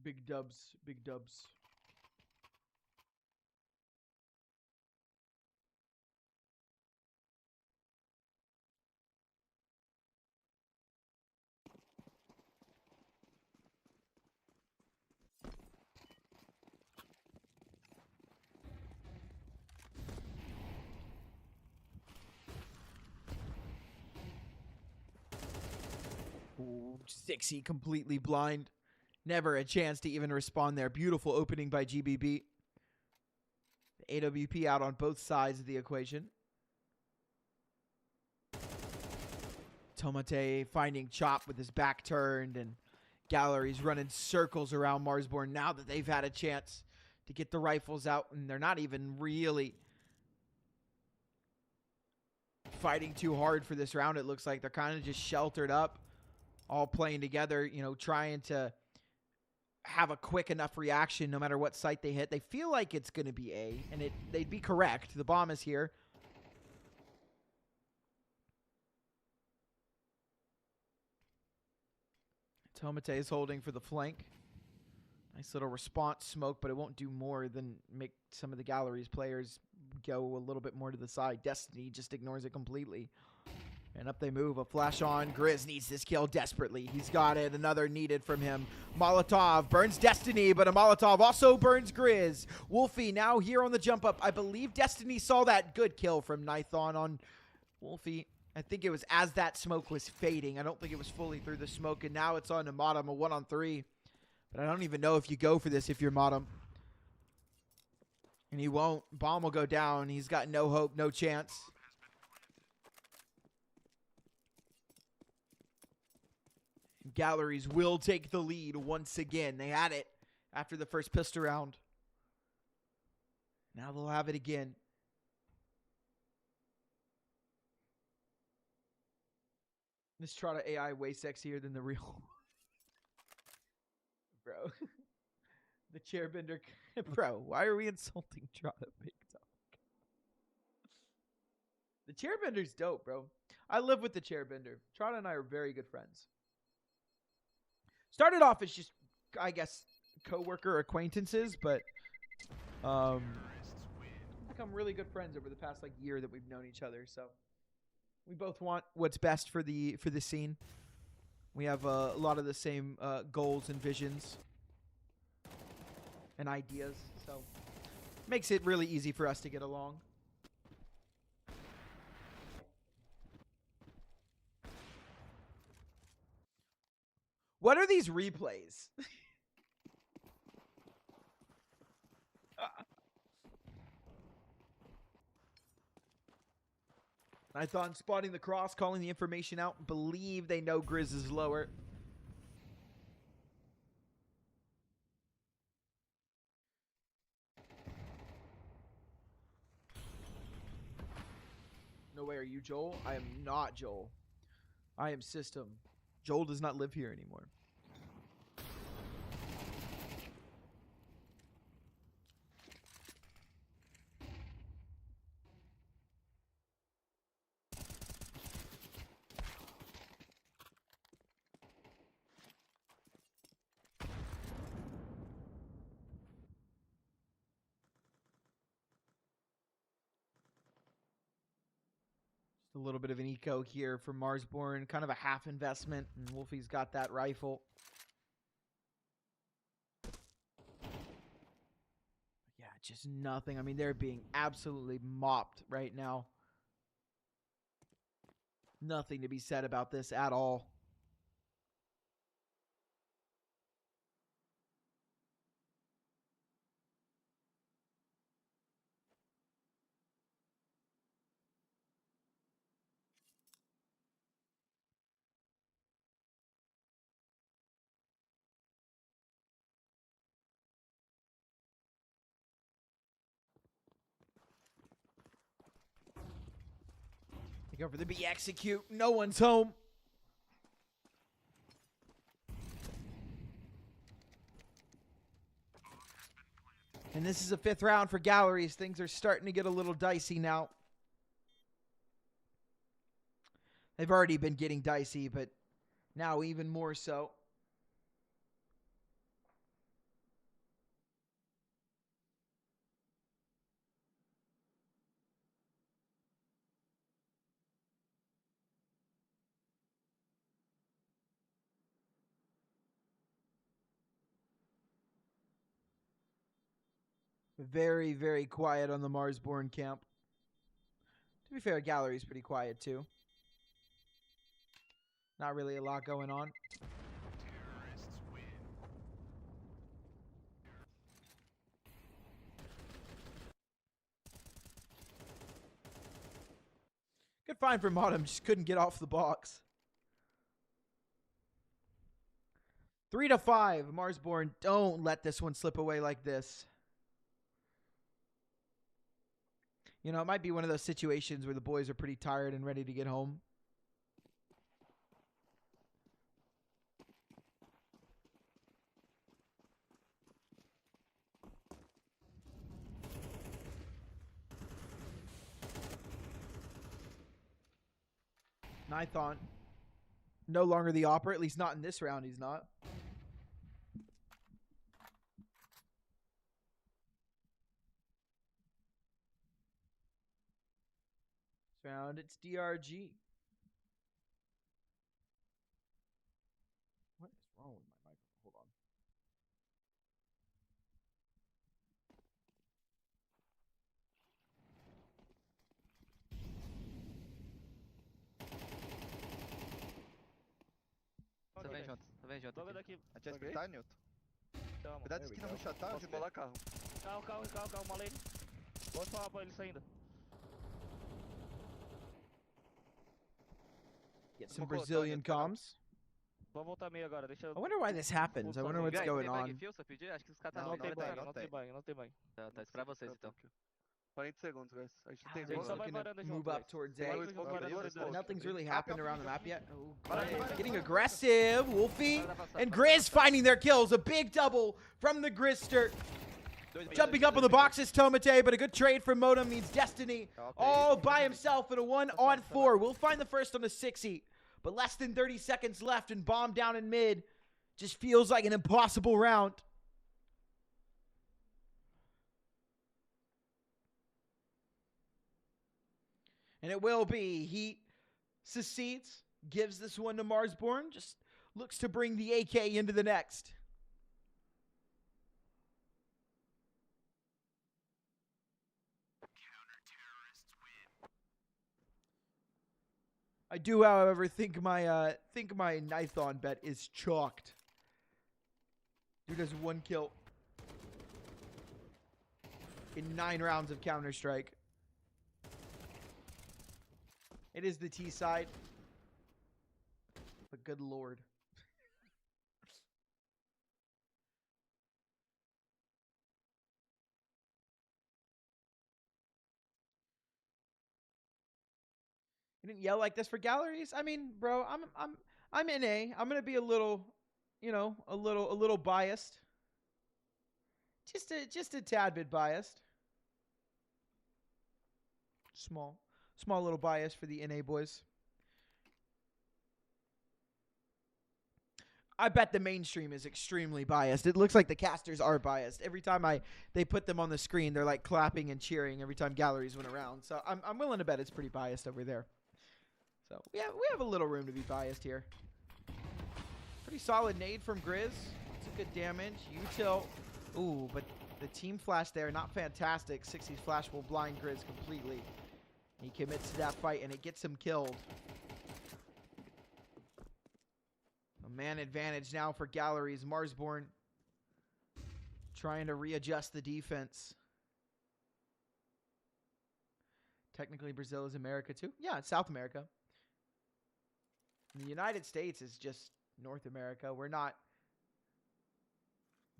A: Big dubs, big dubs. Ooh, cxzi completely blind. Never a chance to even respond there. Beautiful opening by GBB. The AWP out on both sides of the equation. Tomate finding Chop with his back turned, and Galorys running circles around Marsborne now that they've had a chance to get the rifles out, and they're not even really fighting too hard for this round. It looks like they're kind of just sheltered up, all playing together, you know, trying to have a quick enough reaction no matter what site they hit. They feel like it's going to be A, and they'd be correct. The bomb is here. Tomate is holding for the flank. Nice little response smoke, but it won't do more than make some of the Galorys players go a little bit more to the side. Destiny just ignores it completely. And up they move. A flash on. Grizz needs this kill desperately. He's got it. Another needed from him. Molotov burns Destiny, but a Molotov also burns Grizz. WolfY now here on the jump up. I believe Destiny saw that good kill from Nython on WolfY. I think it was as that smoke was fading. I don't think it was fully through the smoke. And now it's on to motm, a 1-on-3. But I don't even know if you go for this if you're motm. And he won't. Bomb will go down. He's got no hope, no chance. Galorys will take the lead once again. They had it after the first pistol round. Now they'll have it again. This Trotta AI way sexier than the real. Bro. The chairbender. Bro, why are we insulting Trotta Big Dog? The chairbender's dope, bro. I live with the chairbender. Trotta and I are very good friends. Started off as just, I guess, co-worker acquaintances, but become really good friends over the past like year that we've known each other. So we both want what's best for the scene. We have a lot of the same goals and visions and ideas, so makes it really easy for us to get along. What are these replays? Nython spotting the cross, calling the information out. Believe they know Grizz is lower. No way, are you Joel? I am not Joel. I am System. Joel does not live here anymore. A little bit of an eco here for Marsborne. Kind of a half investment. And WolfY's got that rifle. Yeah, just nothing. I mean, they're being absolutely mopped right now. Nothing to be said about this at all. They go for the B execute. No one's home. And this is a 5th round for Galorys. Things are starting to get a little dicey now. They've already been getting dicey, but now even more so. Very, very quiet on the Marsborne camp. To be fair, Galorys pretty quiet too. Not really a lot going on. Good find for motm, just couldn't get off the box. 3-5, Marsborne. Don't let this one slip away like this. You know, it might be one of those situations where the boys are pretty tired and ready to get home. Nython. No longer the opera, at least not in this round, he's not. Found its DRG. What is wrong with my microphone? Hold on.
B: Você vem junto,
D: Tô
B: aqui.
D: vendo aqui. A gente vai splitar, Newton.
B: Calma.
D: Cuidado de esquina rushar, tá?
B: Posso bolar carro. Calma, malene. Posso falar pra eles ainda.
A: Get some Brazilian comms.
B: Vou voltar meio agora, deixa eu...
A: I wonder why this happens. I wonder what's going on.
B: Acho que os caras
D: Não,
B: não tem
D: não tem,
B: bang,
D: não
B: não tem bang, não tem bang. Tá, isso pra vocês então.
E: 40 segundos, guys. A gente tem
B: gente
A: They're
B: só
E: zona.
B: vai
A: looking to
B: varando
A: move
B: junto,
A: up
B: guys.
A: towards
B: Vai
A: A.
B: dois, vai varando, vai dois.
A: Nothing's really happened around the map yet. Oh,
B: Para.
A: getting aggressive. WolfY and Grizz finding their kills. A big double from the Grizzster. Jumping up on the boxes, Tomate, but a good trade from motm means Destiny all by himself in a 1-on-4. We'll find the first on the cxzi, but less than 30 seconds left and bomb down in mid. Just feels like an impossible round. And it will be. He succeeds, gives this one to Marsborne, just looks to bring the AK into the next. I do, however, think my Nython bet is chalked. Dude has 1 kill in 9 rounds of Counter-Strike. It is the T side. But good lord. You didn't yell like this for Galorys? I mean, bro, I'm in A. I'm gonna be a little, you know, a little biased. Just a tad bit biased. Small little bias for the NA boys. I bet the mainstream is extremely biased. It looks like the casters are biased. Every time they put them on the screen, they're like clapping and cheering every time Galorys went around. So I'm willing to bet it's pretty biased over there. So we have a little room to be biased here. Pretty solid nade from Grizz. It's a good damage. Util. Ooh, but the team flash there, not fantastic. cxzi's flash will blind Grizz completely. He commits to that fight and it gets him killed. A man advantage now for Galorys. Marsborne trying to readjust the defense. Technically, Brazil is America too. Yeah, it's South America. The United States is just North America. We're not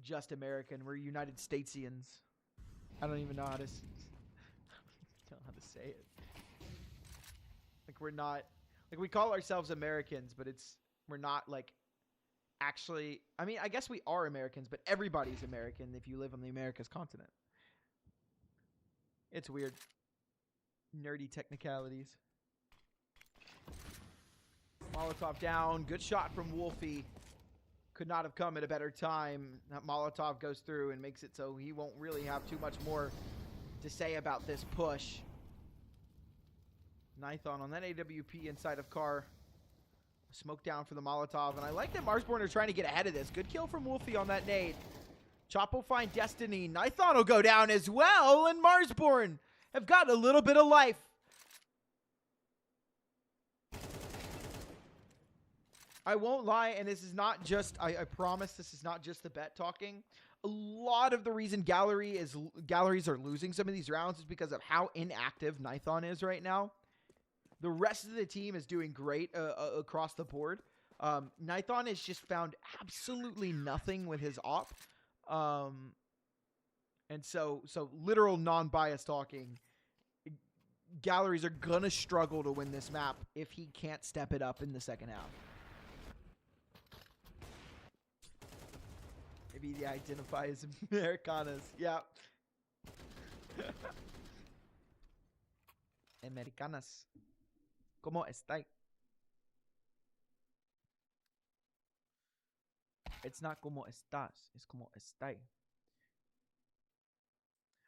A: just American. We're United Statesians. I don't even know how to say it. Like, we're not, like, we call ourselves Americans, but we're not, like, actually, I mean, I guess we are Americans, but everybody's American if you live on the Americas continent. It's weird. Nerdy technicalities. Molotov down. Good shot from WolfY. Could not have come at a better time. That Molotov goes through and makes it so he won't really have too much more to say about this push. Nython on that AWP inside of car. Smoke down for the Molotov. And I like that Marsborne are trying to get ahead of this. Good kill from WolfY on that nade. Chop will find Destiny. Nython will go down as well. And Marsborne have got a little bit of life. I won't lie, and this is not just, I promise this is not just the bet talking. A lot of the reason Galorys are losing some of these rounds is because of how inactive Nython is right now. The rest of the team is doing great across the board. Nython has just found absolutely nothing with his op. And so literal non-biased talking, Galorys are gonna struggle to win this map if he can't step it up in the second half. Maybe they identify as Americanas. Yeah. Americanas. ¿Cómo estáis? It's not como estás. It's como estáis.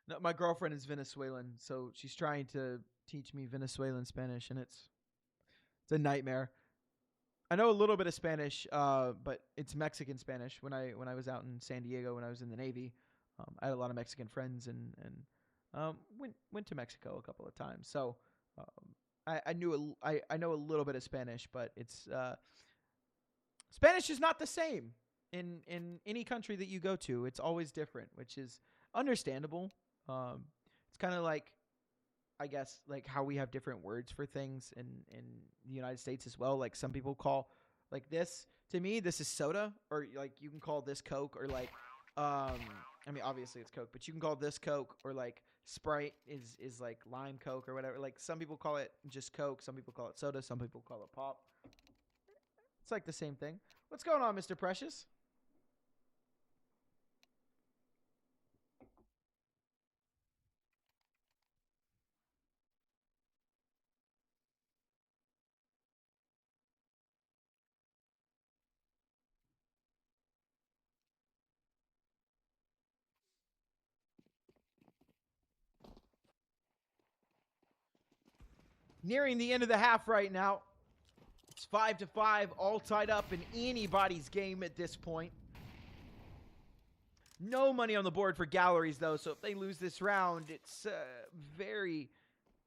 A: No, my girlfriend is Venezuelan, so she's trying to teach me Venezuelan Spanish, and it's a nightmare. I know a little bit of Spanish, but it's Mexican Spanish. When I was out in San Diego, when I was in the Navy, I had a lot of Mexican friends, and went to Mexico a couple of times. So I know a little bit of Spanish, but it's Spanish is not the same in any country that you go to. It's always different, which is understandable. It's kind of like, I guess, like how we have different words for things in the United States as well. Like some people call, like this, to me, this is soda, or like you can call this Coke, or like, I mean, obviously it's Coke, but you can call this Coke, or like Sprite is like lime Coke or whatever. Like some people call it just Coke, some people call it soda, some people call it pop. It's like the same thing. What's going on, Mr. Precious? Nearing the end of the half right now. It's 5-5, all tied up in anybody's game at this point. No money on the board for Galorys, though, so if they lose this round, it's very,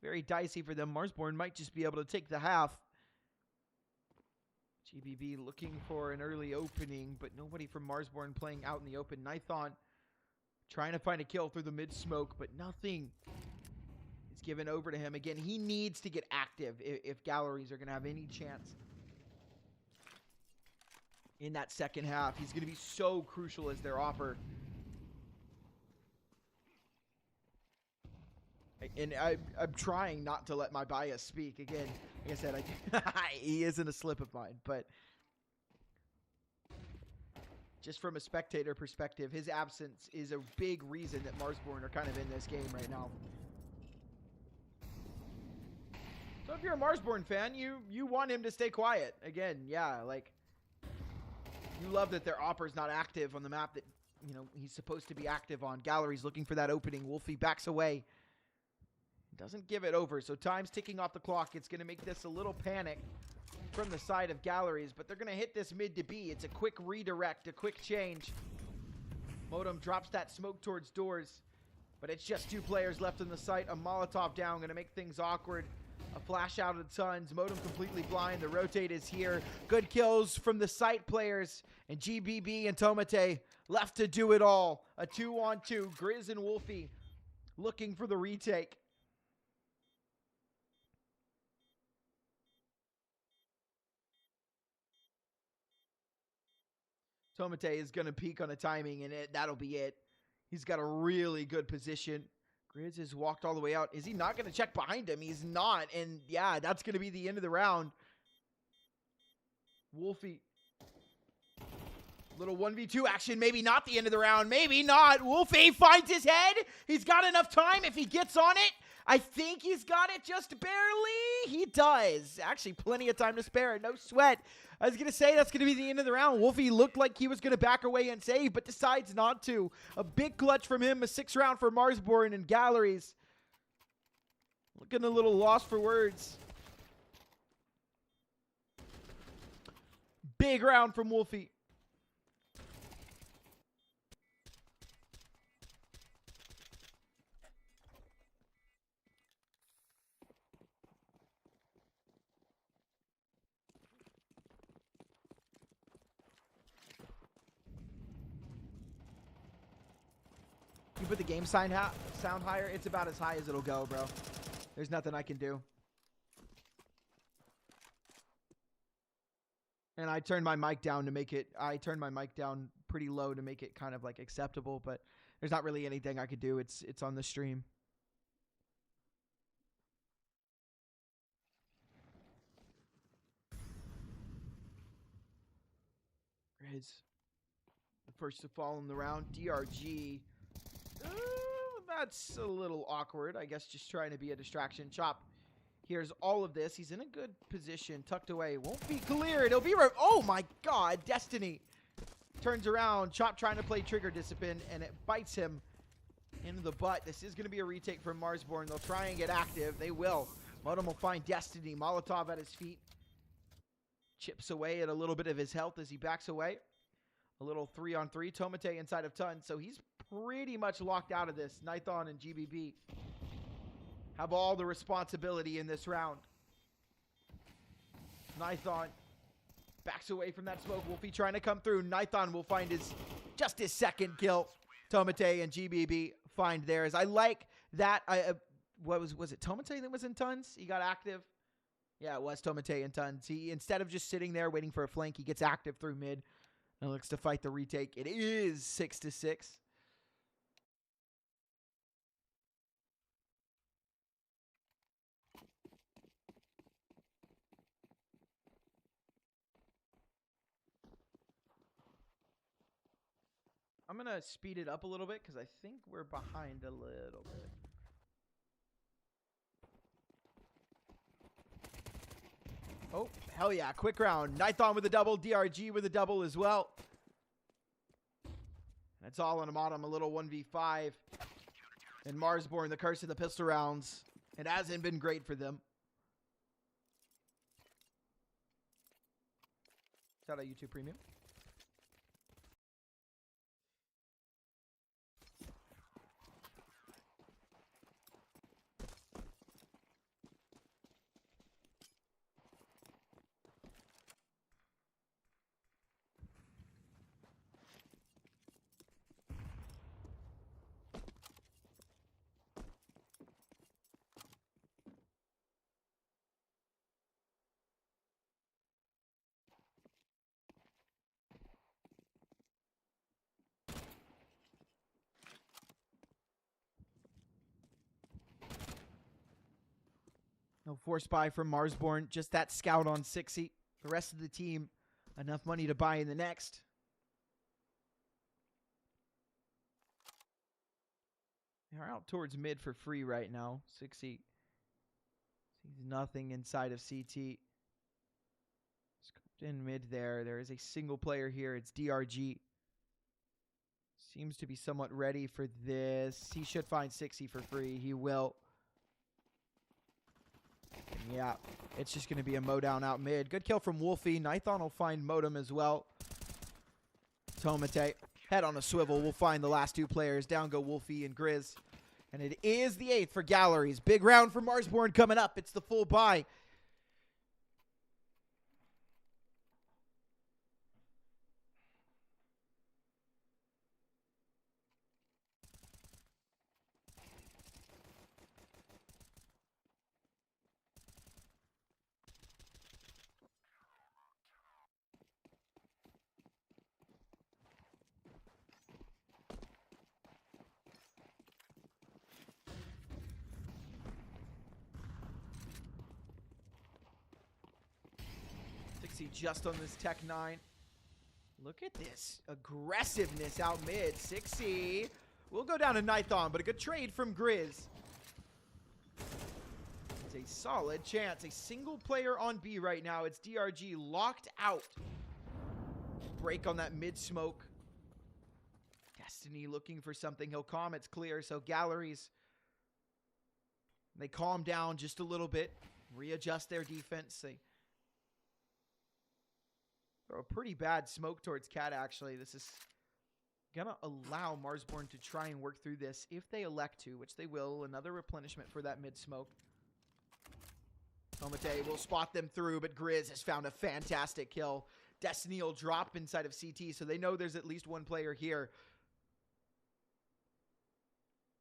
A: very dicey for them. Marsborne might just be able to take the half. GBB looking for an early opening, but nobody from Marsborne playing out in the open. Nython trying to find a kill through the mid-smoke, but nothing is given over to him. Again, he needs to get active if Galorys are going to have any chance in that second half. He's going to be so crucial as their offer. And I'm trying not to let my bias speak. Again, like I said, he isn't a slip of mine. But just from a spectator perspective, his absence is a big reason that Marsborne are kind of in this game right now. So if you're a Marsborne fan, you want him to stay quiet. Again, yeah, like, you love that their opera's not active on the map that, you know, he's supposed to be active on. Galorys looking for that opening. WolfY backs away. Doesn't give it over, so time's ticking off the clock. It's going to make this a little panic from the side of Galorys, but they're going to hit this mid to B. It's a quick redirect, a quick change. motm drops that smoke towards doors, but it's just two players left in the site. A Molotov down, going to make things awkward. A flash out of the tons. motm completely blind. The rotate is here. Good kills from the site players. And GBB and tomate left to do it all. A 2-on-2. Grizz and WolfY looking for the retake. tomate is going to peak on a timing, and that'll be it. He's got a really good position. Grizz has walked all the way out. Is he not going to check behind him? He's not. And yeah, that's going to be the end of the round. WolfY. Little 1v2 action. Maybe not the end of the round. Maybe not. WolfY finds his head. He's got enough time if he gets on it. I think he's got it just barely. He does. Actually, plenty of time to spare. No sweat. I was going to say that's going to be the end of the round. WolfY looked like he was going to back away and save, but decides not to. A big clutch from him. A 6th round for Marsborne and Galorys. Looking a little lost for words. Big round from WolfY. You put the game sound higher, it's about as high as it'll go, bro. There's nothing I can do. And I turned my mic down to make it, I turned my mic down pretty low to make it kind of like acceptable, but there's not really anything I could do. It's on the stream. Grizz, the first to fall in the round. DRG. That's a little awkward. I guess just trying to be a distraction. Chop hears all of this. He's in a good position. Tucked away. Won't be cleared. It'll be... Oh, my God. Destiny turns around. Chop trying to play trigger discipline, and it bites him. into the butt. This is going to be a retake from Marsborne. They'll try and get active. They will. motm will find Destiny. Molotov at his feet. Chips away at a little bit of his health as he backs away. A little 3-on-3. Tomate inside of Ton. So he's pretty much locked out of this. Nython and GBB have all the responsibility in this round. Nython backs away from that smoke. WolfY trying to come through. Nython will find just his second kill. Tomate and GBB find theirs. I like that. Was it Tomate that was in Tons? He got active. Yeah, it was Tomate and Tons. He, instead of just sitting there waiting for a flank, he gets active through mid and looks to fight the retake. It is 6-6. I'm going to speed it up a little bit because I think we're behind a little bit. Oh, hell yeah. Quick round. Nython with a double. DRG with a double as well. That's all on a motm. A little 1v5. And Marsborne, the curse of the pistol rounds. It hasn't been great for them. Shout out YouTube Premium. No force buy from Marsborne. Just that scout on cxzi. The rest of the team, enough money to buy in the next. They're out towards mid for free right now. cxzi sees nothing inside of CT. Scoped in mid there. There is a single player here. It's DRG. Seems to be somewhat ready for this. He should find cxzi for free. He will. And yeah, it's just going to be a mowdown out mid. Good kill from WolfY. Nython will find motm as well. Tomate, head on a swivel. We'll find the last two players. Down go WolfY and Grizz. And it is the 8th for Galorys. Big round for Marsborne coming up. It's the full buy. cxzi just on this Tech 9. Look at this aggressiveness out mid. cxzi will go down to Nython, but a good trade from Grizz. It's a solid chance. A single player on B right now. It's DRG locked out. Break on that mid smoke. Destiny looking for something. He'll calm. It's clear. So Galorys, they calm down just a little bit. Readjust their defense. They throw a pretty bad smoke towards Cat, actually. This is going to allow Marsborne to try and work through this if they elect to, which they will. Another replenishment for that mid-smoke. Tomate will spot them through, but Grizz has found a fantastic kill. Destiny will drop inside of CT, so they know there's at least one player here.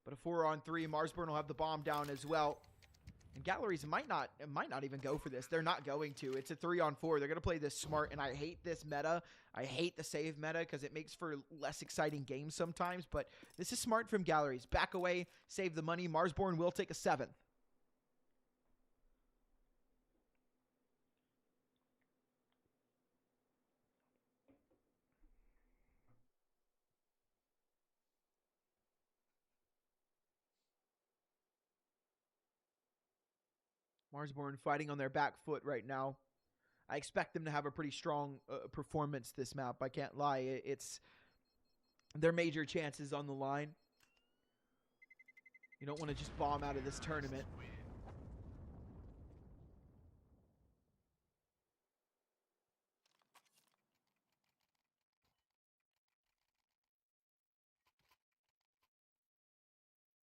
A: But a 4-on-3, Marsborne will have the bomb down as well. And Galorys might not even go for this. They're not going to. It's a 3-on-4. They're going to play this smart, and I hate this meta. I hate the save meta because it makes for less exciting games sometimes, but this is smart from Galorys. Back away, save the money. Marsborne will take a 7th. Marsborne fighting on their back foot right now. I expect them to have a pretty strong performance this map. I can't lie. It's their major chances on the line. You don't want to just bomb out of this tournament.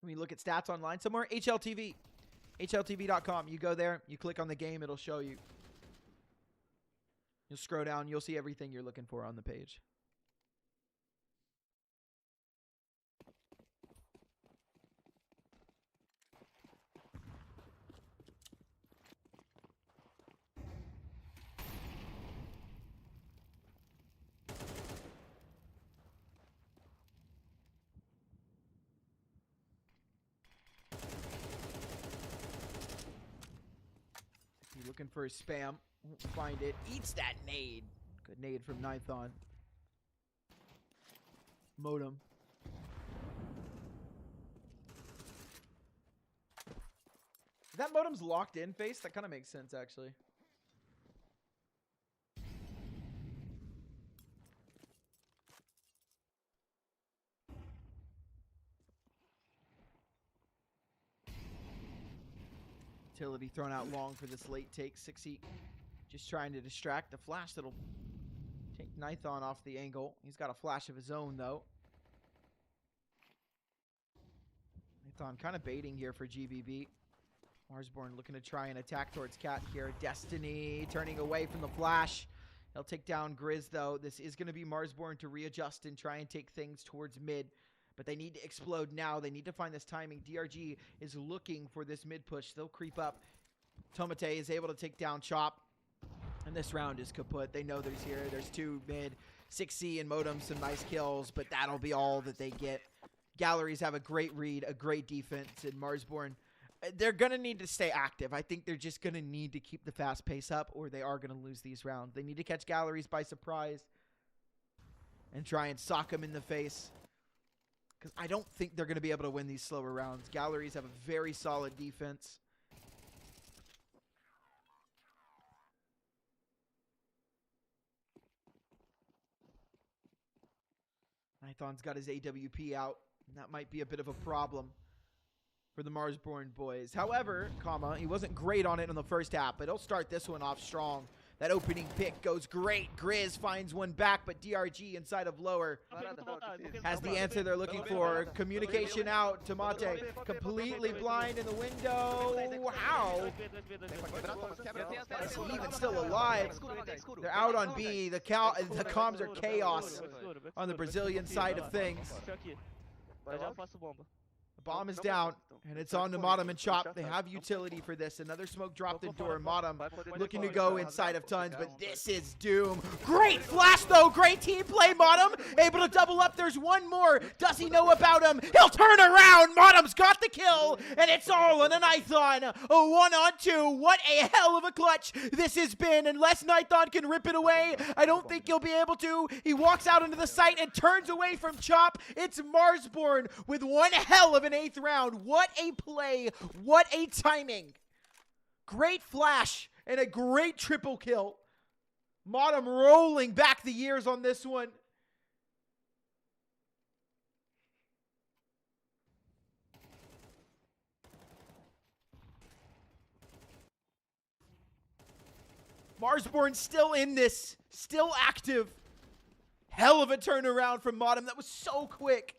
A: When you look at stats online somewhere, HLTV. HLTV.com. You go there, you click on the game, it'll show you. You'll scroll down, you'll see everything you're looking for on the page. You're looking for a spam. Won't find it. Eats that nade. Good nade from Nython. Motm. That Motem's locked in face? That kind of makes sense, actually. Utility thrown out long for this late take. cxzi just trying to distract. The flash that'll take Nython off the angle. He's got a flash of his own, though. Nython kind of baiting here for GBB. Marsborne looking to try and attack towards Cat here. Destiny turning away from the flash. He'll take down Grizz, though. This is going to be Marsborne to readjust and try and take things towards mid. But they need to explode now. They need to find this timing. DRG is looking for this mid push. They'll creep up. Tomate is able to take down Chop. And this round is kaput. They know there's here. There's two mid. cxzi and Motm, some nice kills. But that'll be all that they get. Galorys have a great read, a great defense. And Marsborne, they're going to need to stay active. I think they're just going to need to keep the fast pace up, or they are going to lose these rounds. They need to catch Galorys by surprise and try and sock them in the face. Because I don't think they're going to be able to win these slower rounds. Galorys have a very solid defense. Nython's got his AWP out. And that might be a bit of a problem for the Marsborne boys. However, he wasn't great on it in the first half, but he'll start this one off strong. That opening pick goes great. Grizz finds one back, but DRG inside of lower has the answer they're looking for. Communication out. Tomate completely blind in the window. How? Is he even still alive? They're out on B. The comms are chaos on the Brazilian side of things. The bomb is down, and it's on to motm and Chop. They have utility for this. Another smoke dropped in door. motm looking to go inside of tons, but this is doom. Great flash, though. Great team play. motm able to double up. There's one more. Does he know about him? He'll turn around. motm's got the kill, and it's all on a Nython. A 1-on-2. What a hell of a clutch this has been. Unless Nython can rip it away, I don't think he'll be able to. He walks out into the site and turns away from Chop. It's Marsborne with one hell of an 8th round. What a play. What a timing. Great flash and a great triple kill. motm rolling back the years on this one. Marsborne still in this. Still active. Hell of a turnaround from motm. That was so quick.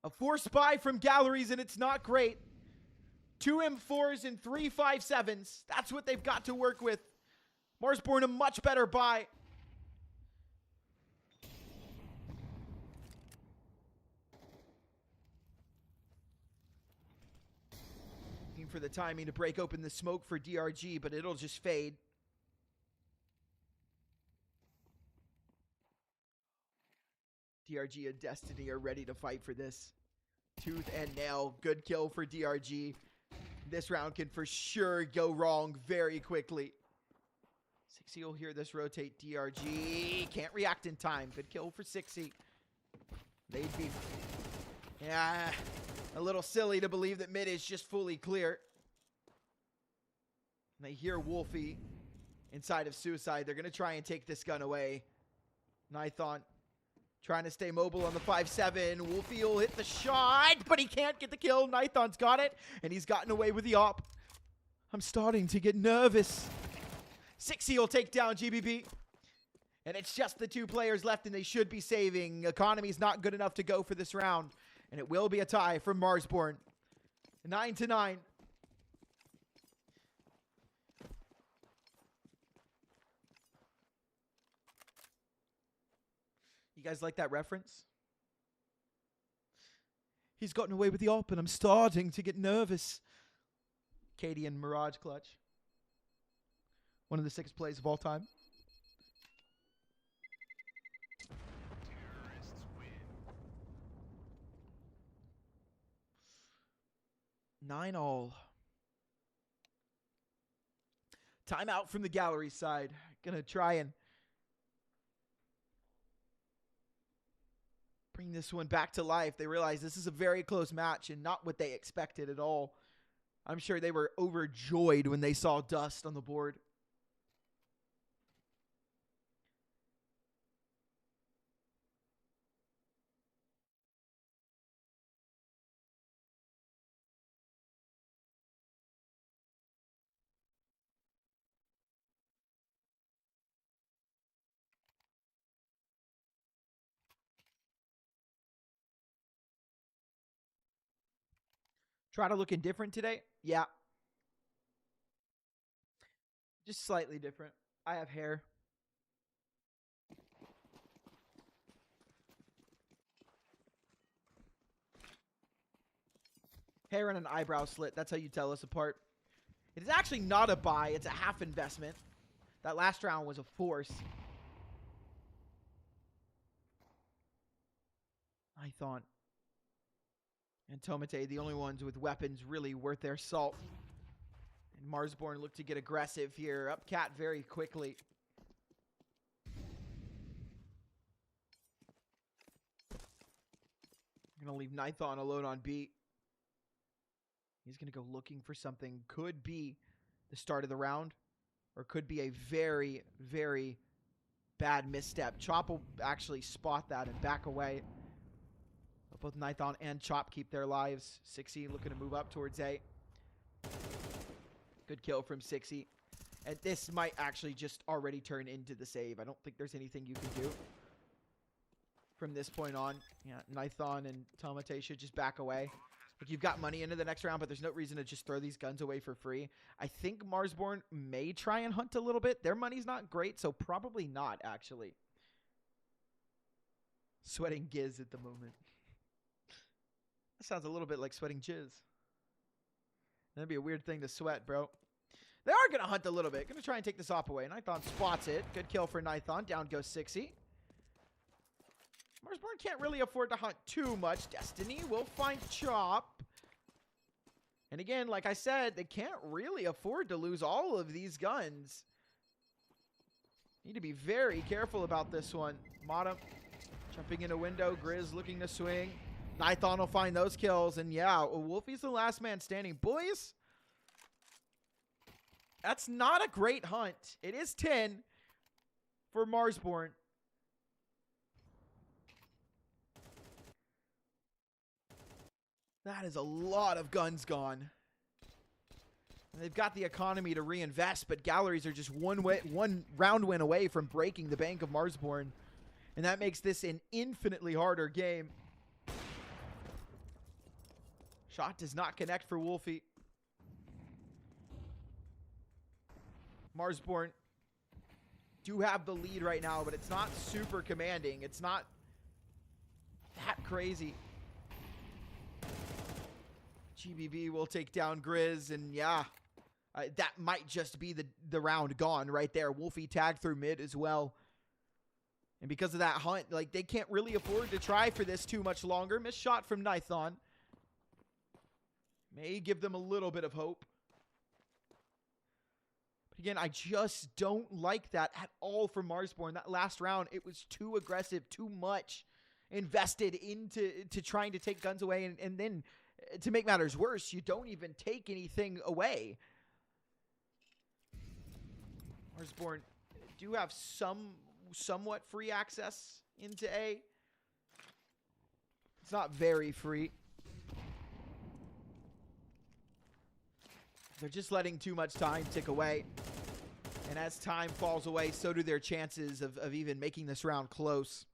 A: A 4 spy from Galorys, and it's not great. 2 M4s and 3 5.7s. That's what they've got to work with. Marsborne a much better buy. Looking for the timing to break open the smoke for DRG, but it'll just fade. DRG and Destiny are ready to fight for this. Tooth and nail. Good kill for DRG. This round can for sure go wrong very quickly. cxzi will hear this rotate. DRG can't react in time. Good kill for cxzi. They'd be... yeah, a little silly to believe that mid is just fully clear. And they hear WolfY inside of Suicide. They're going to try and take this gun away. Nython Trying to stay mobile on the 5-7. WolfY will hit the shot, but he can't get the kill. Nython's got it, and he's gotten away with the op. I'm starting to get nervous. cxzi will take down GBB. And it's just the 2 players left, and they should be saving. Economy's not good enough to go for this round. And it will be a tie from Marsborne. 9-9. You guys like that reference? He's gotten away with the op, and I'm starting to get nervous. Katie and Mirage clutch. One of the 6 plays of all time. Nine all. Timeout from the Galorys side. Gonna try and bring this one back to life. They realize this is a very close match and not what they expected at all. I'm sure they were overjoyed when they saw dust on the board. Try to look indifferent today? Yeah. Just slightly different. I have hair. Hair and an eyebrow slit. That's how you tell us apart. It is actually not a buy. It's a half investment. That last round was a force. Nython and tomate, the only ones with weapons really worth their salt. And Marsborne look to get aggressive here. Up cat very quickly. I'm going to leave Nython alone on B. He's going to go looking for something. Could be the start of the round. Or could be a very, very bad misstep. Chop will actually spot that and back away. Both Nython and Chop keep their lives. cxzi looking to move up towards A. Good kill from cxzi. And this might actually just already turn into the save. I don't think there's anything you can do from this point on. Yeah, Nython and tomate should just back away. Like, you've got money into the next round, but there's no reason to just throw these guns away for free. I think Marsborne may try and hunt a little bit. Their money's not great, so probably not, actually. Sweating Grizz at the moment. That sounds a little bit like sweating jizz. That'd be a weird thing to sweat, bro. They are going to hunt a little bit. Going to try and take this op away. Nython spots it. Good kill for Nython. Down goes cxzi. Marsborne can't really afford to hunt too much. Destiny will find Chop. And again, like I said, they can't really afford to lose all of these guns. Need to be very careful about this one. motm jumping in a window. Grizz looking to swing. Nython will find those kills. And yeah, WolfY's the last man standing. Boys, that's not a great hunt. It is 10 for Marsborne. That is a lot of guns gone. And they've got the economy to reinvest, but Galorys are just one round win away from breaking the bank of Marsborne. And that makes this an infinitely harder game. Shot does not connect for WolfY. Marsborne do have the lead right now, but it's not super commanding. It's not that crazy. GBB will take down Grizz, and yeah, that might just be the round gone right there. WolfY tagged through mid as well. And because of that hunt, like, they can't really afford to try for this too much longer. Missed shot from Nython. May give them a little bit of hope. But again, I just don't like that at all from Marsborne. That last round, it was too aggressive, too much invested into trying to take guns away. And then, to make matters worse, you don't even take anything away. Marsborne do have somewhat free access into A. It's not very free. They're just letting too much time tick away. And as time falls away, so do their chances of even making this round close.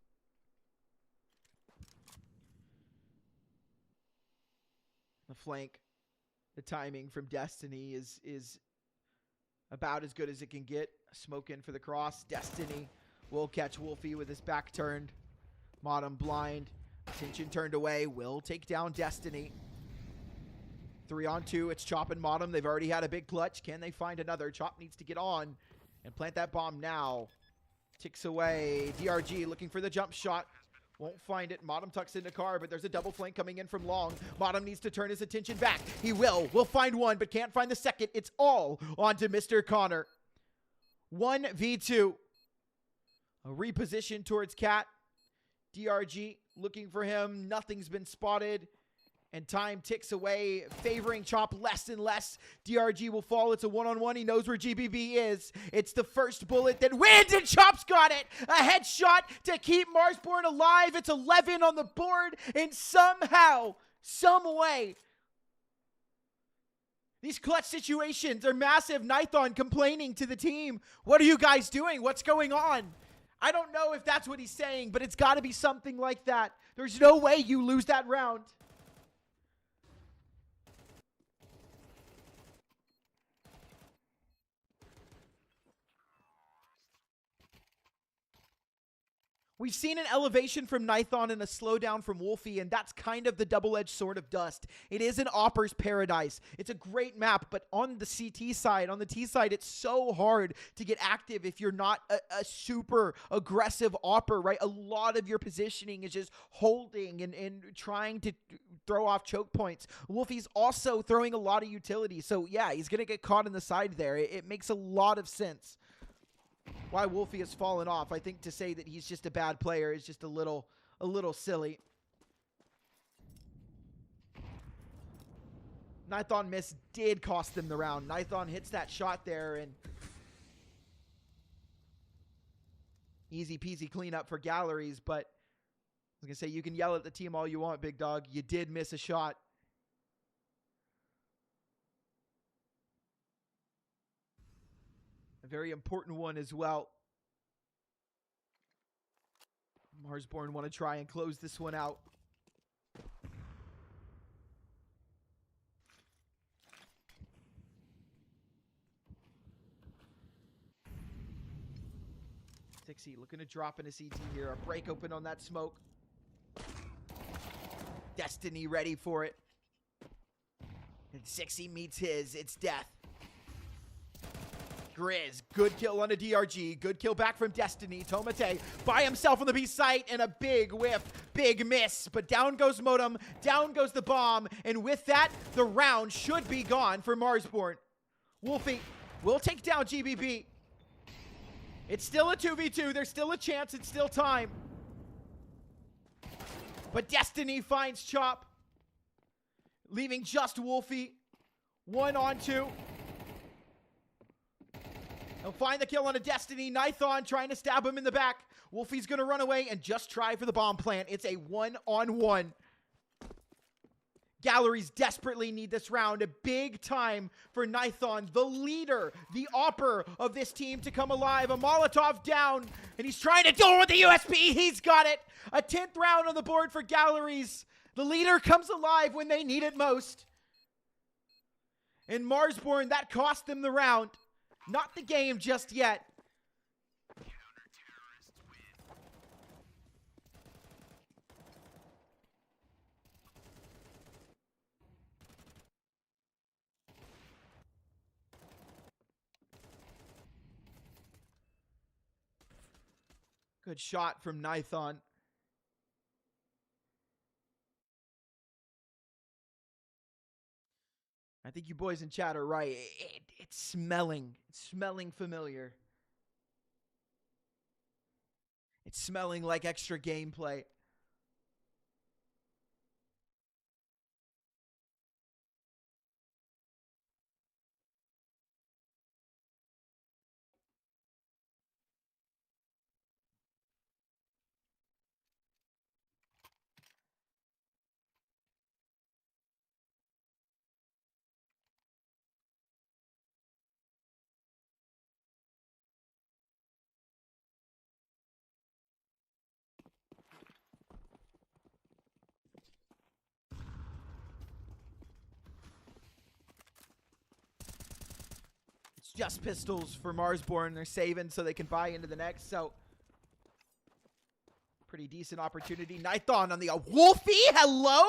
A: The flank, the timing from Destiny is about as good as it can get. Smoke in for the cross. Destiny will catch WolfY with his back turned. motm blind. Attention turned away. Will take down Destiny. 3-on-2. It's Chop and motm. They've already had a big clutch. Can they find another? Chop needs to get on and plant that bomb now. Ticks away. DRG looking for the jump shot. Won't find it. motm tucks into car, but there's a double flank coming in from long. motm needs to turn his attention back. He will. Will find one, but can't find the second. It's all onto Mr. Connor. 1v2. A reposition towards Cat. DRG looking for him. Nothing's been spotted. And time ticks away, favoring Chop less and less. DRG will fall. It's a one-on-one. He knows where GBB is. It's the first bullet that wins, and Chop's got it. A headshot to keep Marsborne alive. It's 11 on the board, and somehow, some way, these clutch situations are massive. Nython complaining to the team. What are you guys doing? What's going on? I don't know if that's what he's saying, but it's got to be something like that. There's no way you lose that round. We've seen an elevation from Nython and a slowdown from WolfY, and that's kind of the double-edged sword of Dust. It is an Opper's paradise. It's a great map, but on the CT side, on the T side, it's so hard to get active if you're not a super aggressive Opper, right? A lot of your positioning is just holding and trying to throw off choke points. WolfY's also throwing a lot of utility, so yeah, he's going to get caught in the side there. It makes a lot of sense why WolfY has fallen off. I think to say that he's just a bad player is just a little silly. Nython miss did cost them the round. Nython hits that shot there, and easy peasy cleanup for Galorys, but I was going to say, you can yell at the team all you want, big dog. You did miss a shot. A very important one as well. Marsborne want to try and close this one out. cxzi looking to drop in a CT here. A break open on that smoke. Destiny ready for it. And cxzi meets his. It's death. Grizz, good kill on a DRG. Good kill back from Destiny. Tomate by himself on the B site, and a big whiff. Big miss. But down goes motm. Down goes the bomb. And with that, the round should be gone for Marsborne. WolfY will take down GBB. It's still a 2v2. There's still a chance. It's still time. But Destiny finds Chop, leaving just WolfY. 1-on-2. He'll find the kill on a Destiny. Nython trying to stab him in the back. WolfY's going to run away and just try for the bomb plant. It's a 1-on-1. Galorys desperately need this round. A big time for Nython, the leader, the Opper of this team, to come alive. A Molotov down, and he's trying to duel with the USP. He's got it. A 10th round on the board for Galorys. The leader comes alive when they need it most. And Marsborne, that cost them the round. Not the game just yet. Good shot from Nython. I think you boys in chat are right. It's smelling familiar. It's smelling like extra gameplay. just pistols for Marsborne. They're saving so they can buy into the next. So, pretty decent opportunity. Nython on the WolfY. Hello?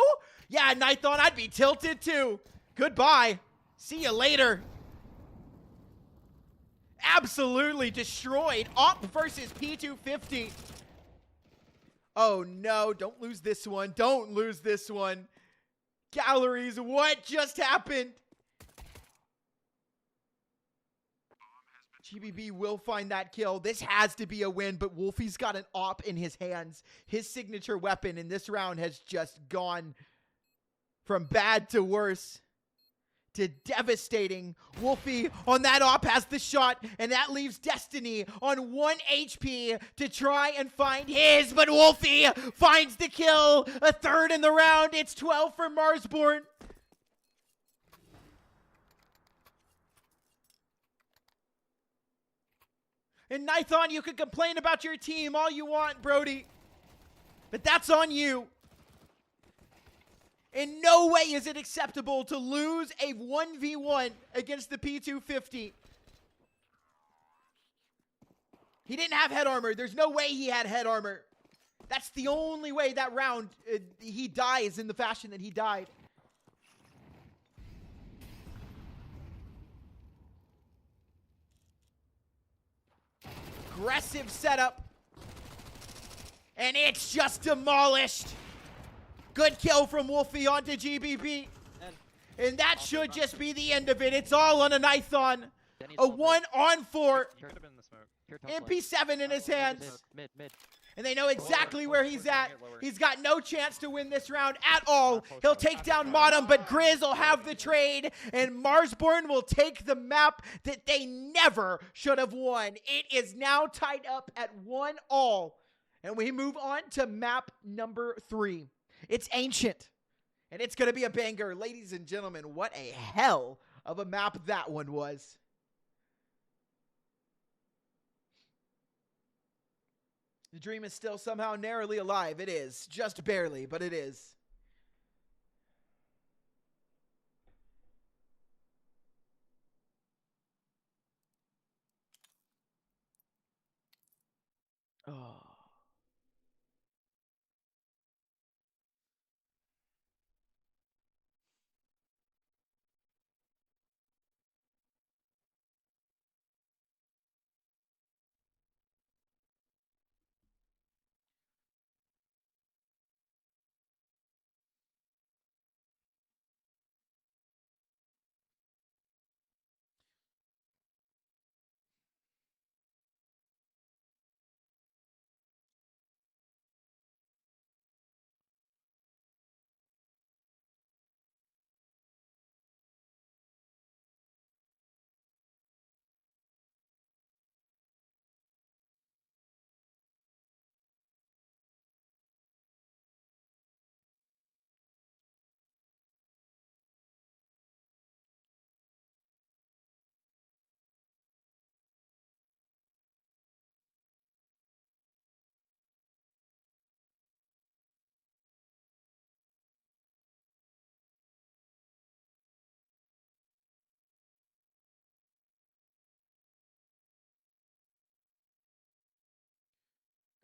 A: Yeah, Nython, I'd be tilted too. Goodbye. See you later. Absolutely destroyed. Op versus P250. Oh no, don't lose this one. Don't lose this one. Galorys, what just happened? GBB will find that kill. This has to be a win, but WolfY's got an op in his hands. His signature weapon in this round has just gone from bad to worse to devastating. WolfY on that op has the shot, and that leaves Destiny on 1 HP to try and find his, but WolfY finds the kill. A third in the round. It's 12 for Marsborne. And Nython, you can complain about your team all you want, Brody, but that's on you. In no way is it acceptable to lose a 1v1 against the P250. He didn't have head armor. There's no way he had head armor. That's the only way that round he dies in the fashion that he died. Aggressive setup. And it's just demolished. Good kill from WolfY onto GBB. And that should just be the end of it. It's all on a Nython. A 1-on-4. MP7 in his hands. And they know exactly where he's at. He's got no chance to win this round at all. He'll take down motm, but Grizz will have the trade. And Marsborne will take the map that they never should have won. It is now tied up at 1-all. And we move on to map number 3. It's Ancient. And it's going to be a banger. Ladies and gentlemen, what a hell of a map that one was. The dream is still somehow narrowly alive. It is. Just barely, but it is. Oh.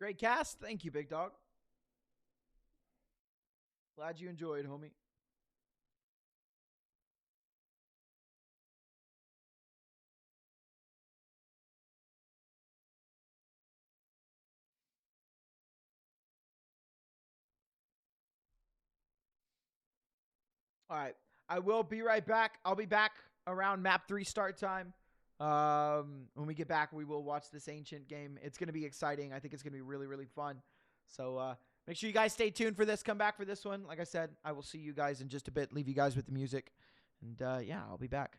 A: Great cast. Thank you, big dog. Glad you enjoyed, homie. All right. I will be right back. I'll be back around map 3 start time. When we get back, we will watch this Ancient game. It's going to be exciting. I think it's going to be really, really fun. So make sure you guys stay tuned for this. Come back for this one. Like I said, I will see you guys in just a bit. Leave you guys with the music. And yeah, I'll be back.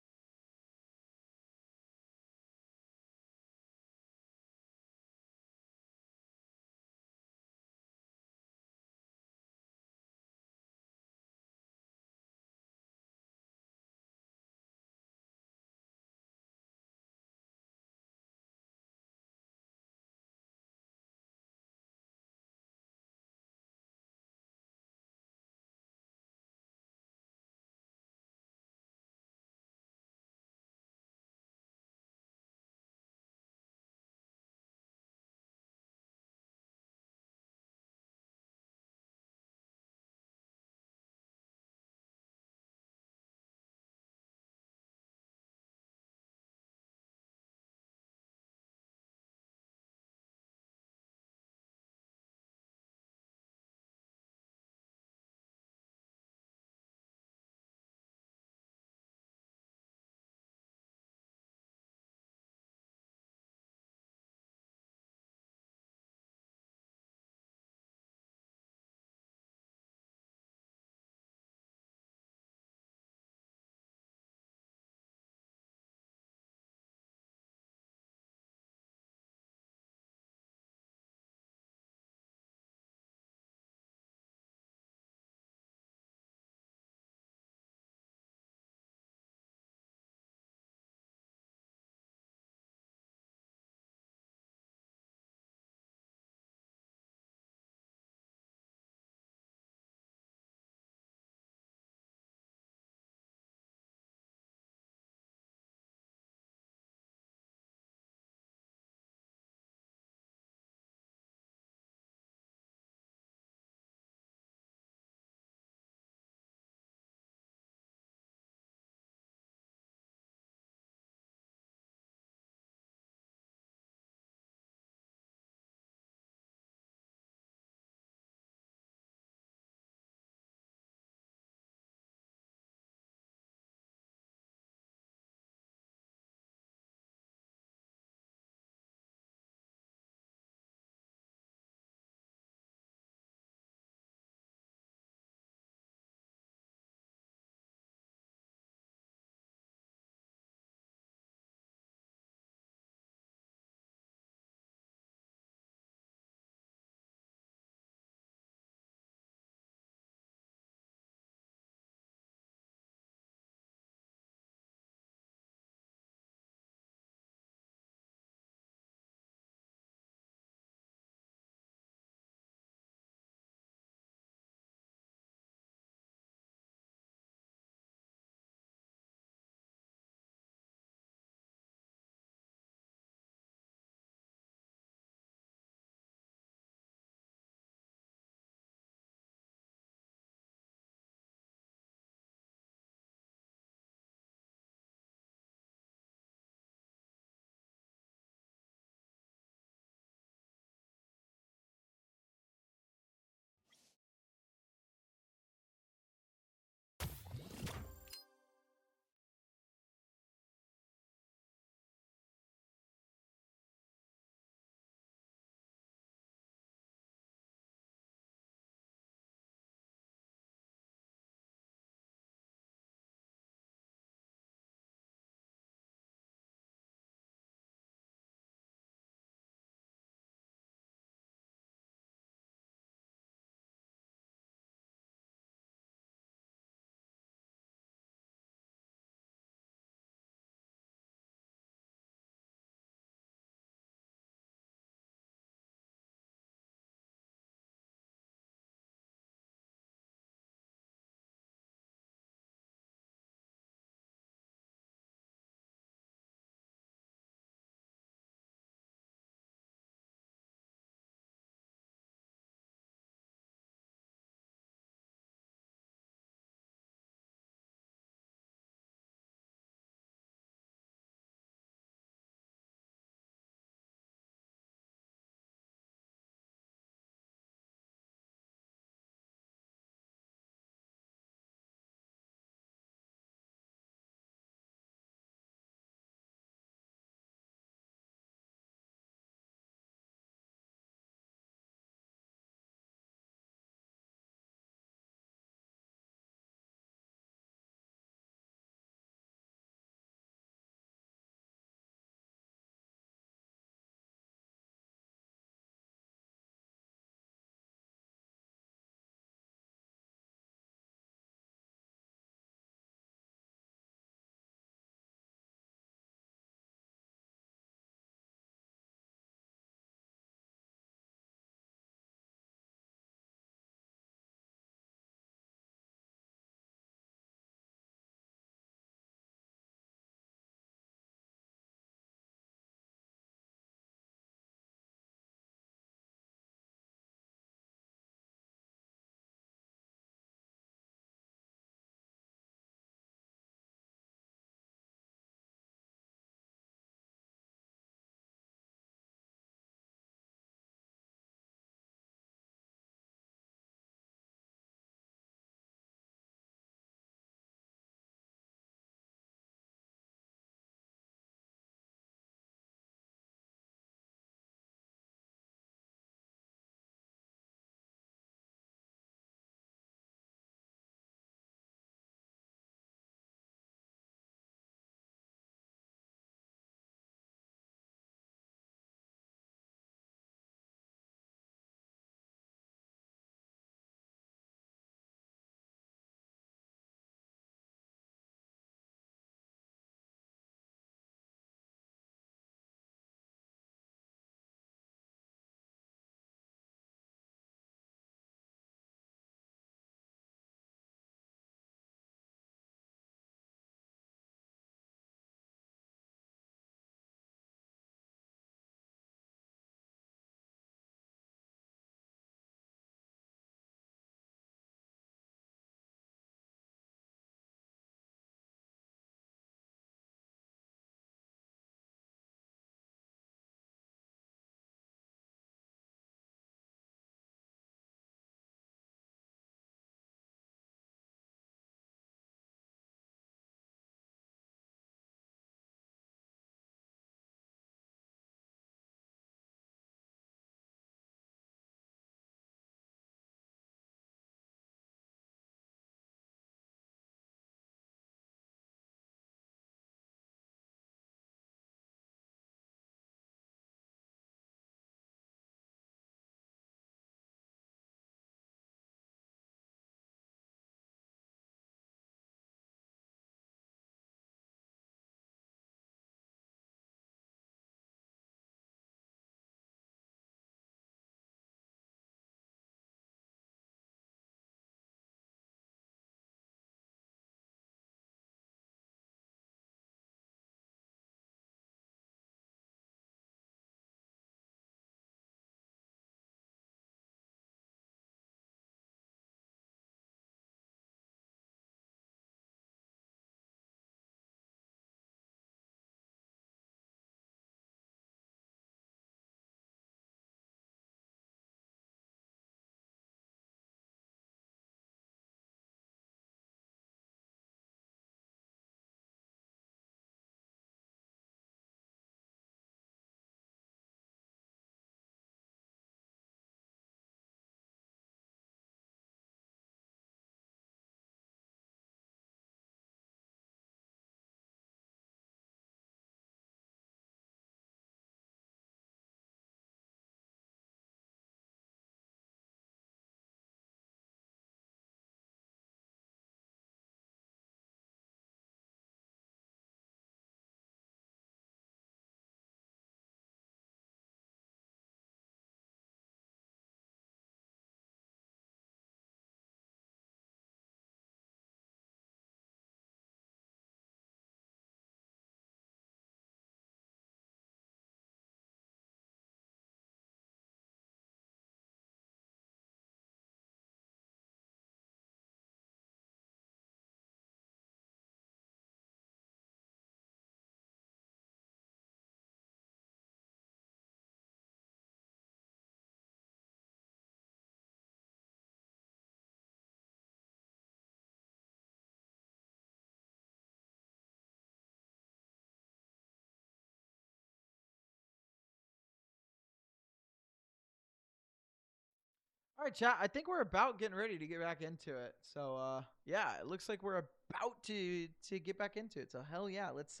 A: right, chat. I think we're about getting ready to get back into it. So, yeah, it looks like we're about to get back into it. So, hell yeah, let's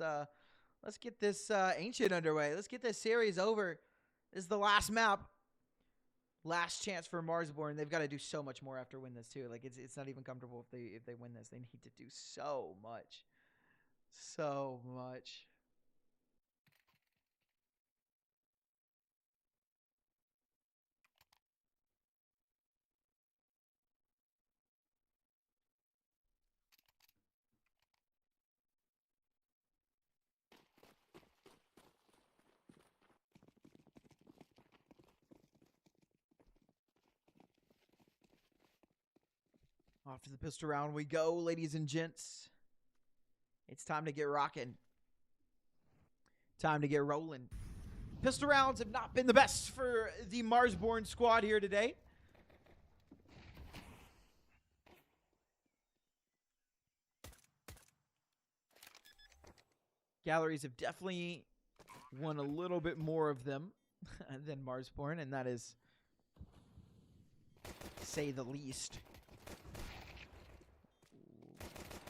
A: get this ancient underway. Let's get this series over. This is the last map. Last chance for Marsborne. They've got to do so much more after win this too. Like it's not even comfortable if they win this. They need to do so much. So much. Off to the pistol round we go, ladies and gents. It's time to get rocking. Time to get rolling. Pistol rounds have not been the best for the Marsborne squad here today. Galorys have definitely won a little bit more of them than Marsborne, and that is, to say the least.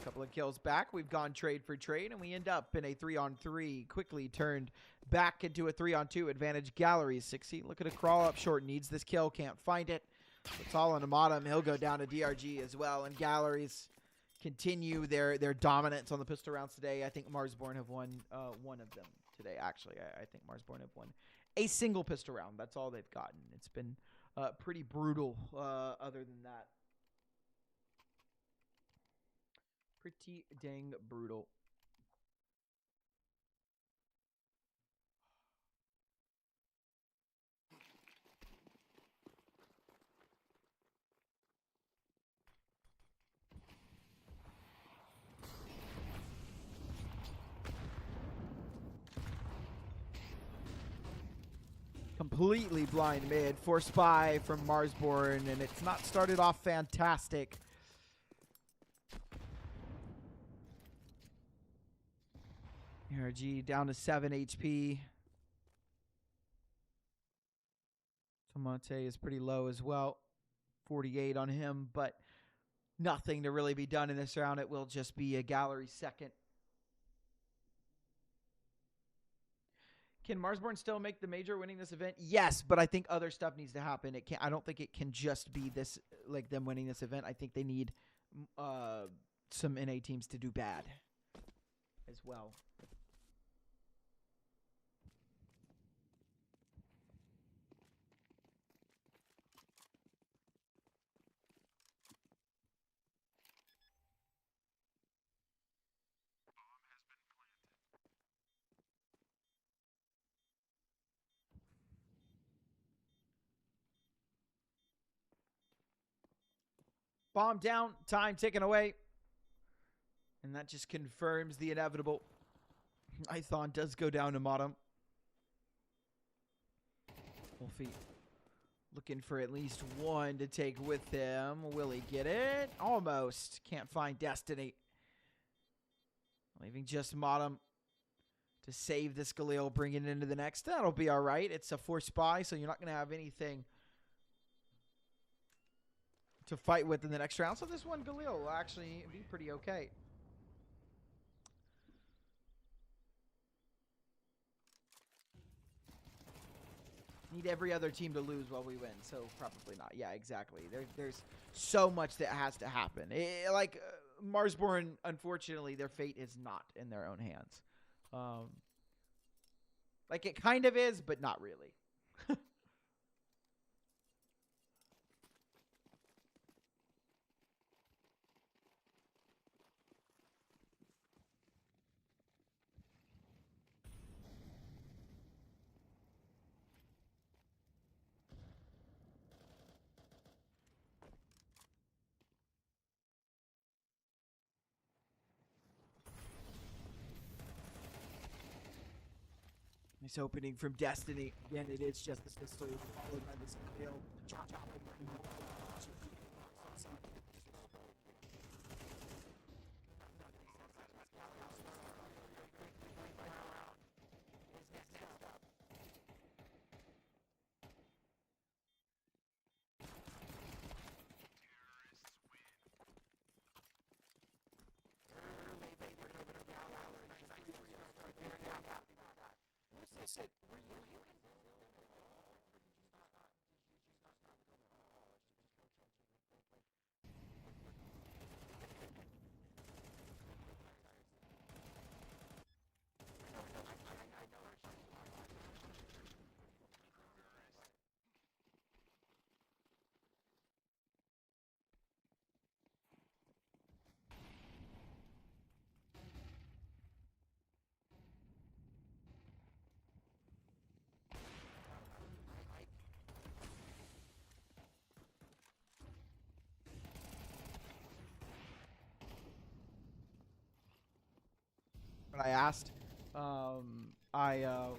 A: Couple of kills back. We've gone trade for trade, and we end up in a 3-on-3. Quickly turned back into a 3-on-2 advantage. Galorys, cxzi. Look at a crawl up short. Needs this kill. Can't find it. It's all on a motm. He'll go down to DRG as well. And Galorys continue their dominance on the pistol rounds today. I think Marsborne have won one of them today, actually. I think Marsborne have won a single pistol round. That's all they've gotten. It's been pretty brutal other than that. Pretty dang brutal. Completely blind mid for spy from Marsborne, and it's not started off fantastic. RG down to 7 HP. Tomate is pretty low as well. 48 on him, but nothing to really be done in this round. It will just be a Galorys second. Can Marsborne still make the major winning this event? Yes, but I think other stuff needs to happen. It can't. I don't think it can just be this, like them winning this event. I think they need some NA teams to do bad as well. Bomb down, time ticking away. And that just confirms the inevitable. Nython does go down to motm. WolfY looking for at least one to take with him. Will he get it? Almost. Can't find Destiny. Leaving just motm to save this Galil, bring it into the next. That'll be all right. It's a 4 spy, so you're not going to have anything to fight with in the next round. So this one, Galil, will actually be pretty okay. Need every other team to lose while we win, so probably not. Yeah, exactly. There's so much that has to happen. Marsborne, unfortunately, their fate is not in their own hands. Like it kind of is, but not really. Nice opening from Destiny. Again, it is just this pistol followed by this kill. I asked. I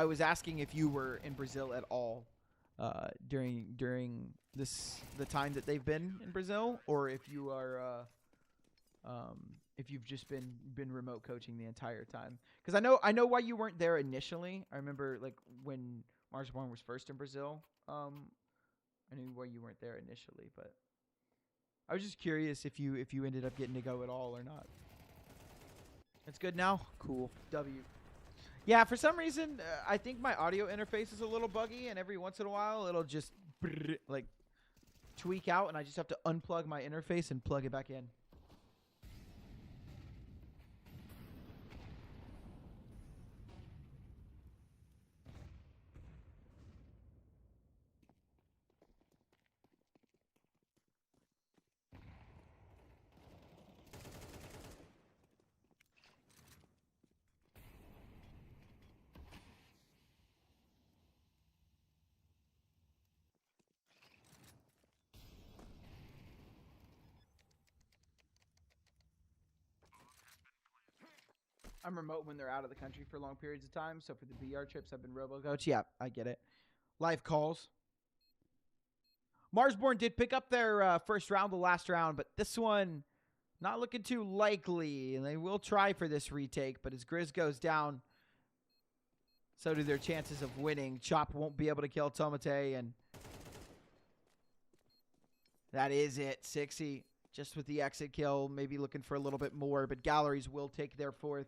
A: was asking if you were in Brazil at all during the time that they've been in Brazil, or if you are if you've just been remote coaching the entire time. Because I know why you weren't there initially. I remember like when Marsborne was first in Brazil. I knew why you weren't there initially, but I was just curious if you ended up getting to go at all or not. It's good now? Cool. W. Yeah, for some reason, I think my audio interface is a little buggy, and every once in a while, it'll just, like, tweak out, and I just have to unplug my interface and plug it back in. I'm remote when they're out of the country for long periods of time. So for the VR trips, I've been robo-coach. Yeah, I get it. Live calls. Marsborne did pick up their first round, the last round, but this one not looking too likely. And they will try for this retake, but as Grizz goes down, so do their chances of winning. Chop won't be able to kill Tomate, and that is it. cxzi just with the exit kill, maybe looking for a little bit more, but Galorys will take their fourth.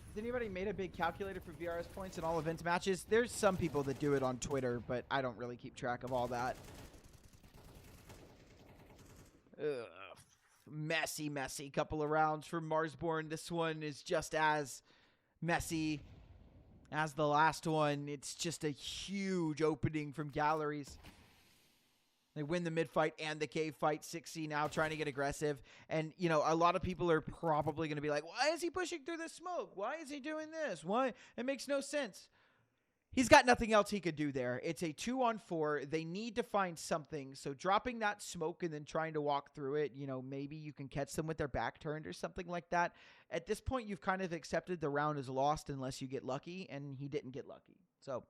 A: Has anybody made a big calculator for VRS points in all events matches? There's some people that do it on Twitter, but I don't really keep track of all that. Ugh. Messy couple of rounds for Marsborne. This one is just as messy as the last one. It's just a huge opening from Galorys. They win the mid fight and the cave fight. cxzi now trying to get aggressive. And, you know, a lot of people are probably going to be like, why is he pushing through the smoke? Why is he doing this? Why? It makes no sense. He's got nothing else he could do there. It's a 2-on-4. They need to find something. So dropping that smoke and then trying to walk through it, you know, maybe you can catch them with their back turned or something like that. At this point, you've kind of accepted the round is lost unless you get lucky, and he didn't get lucky. So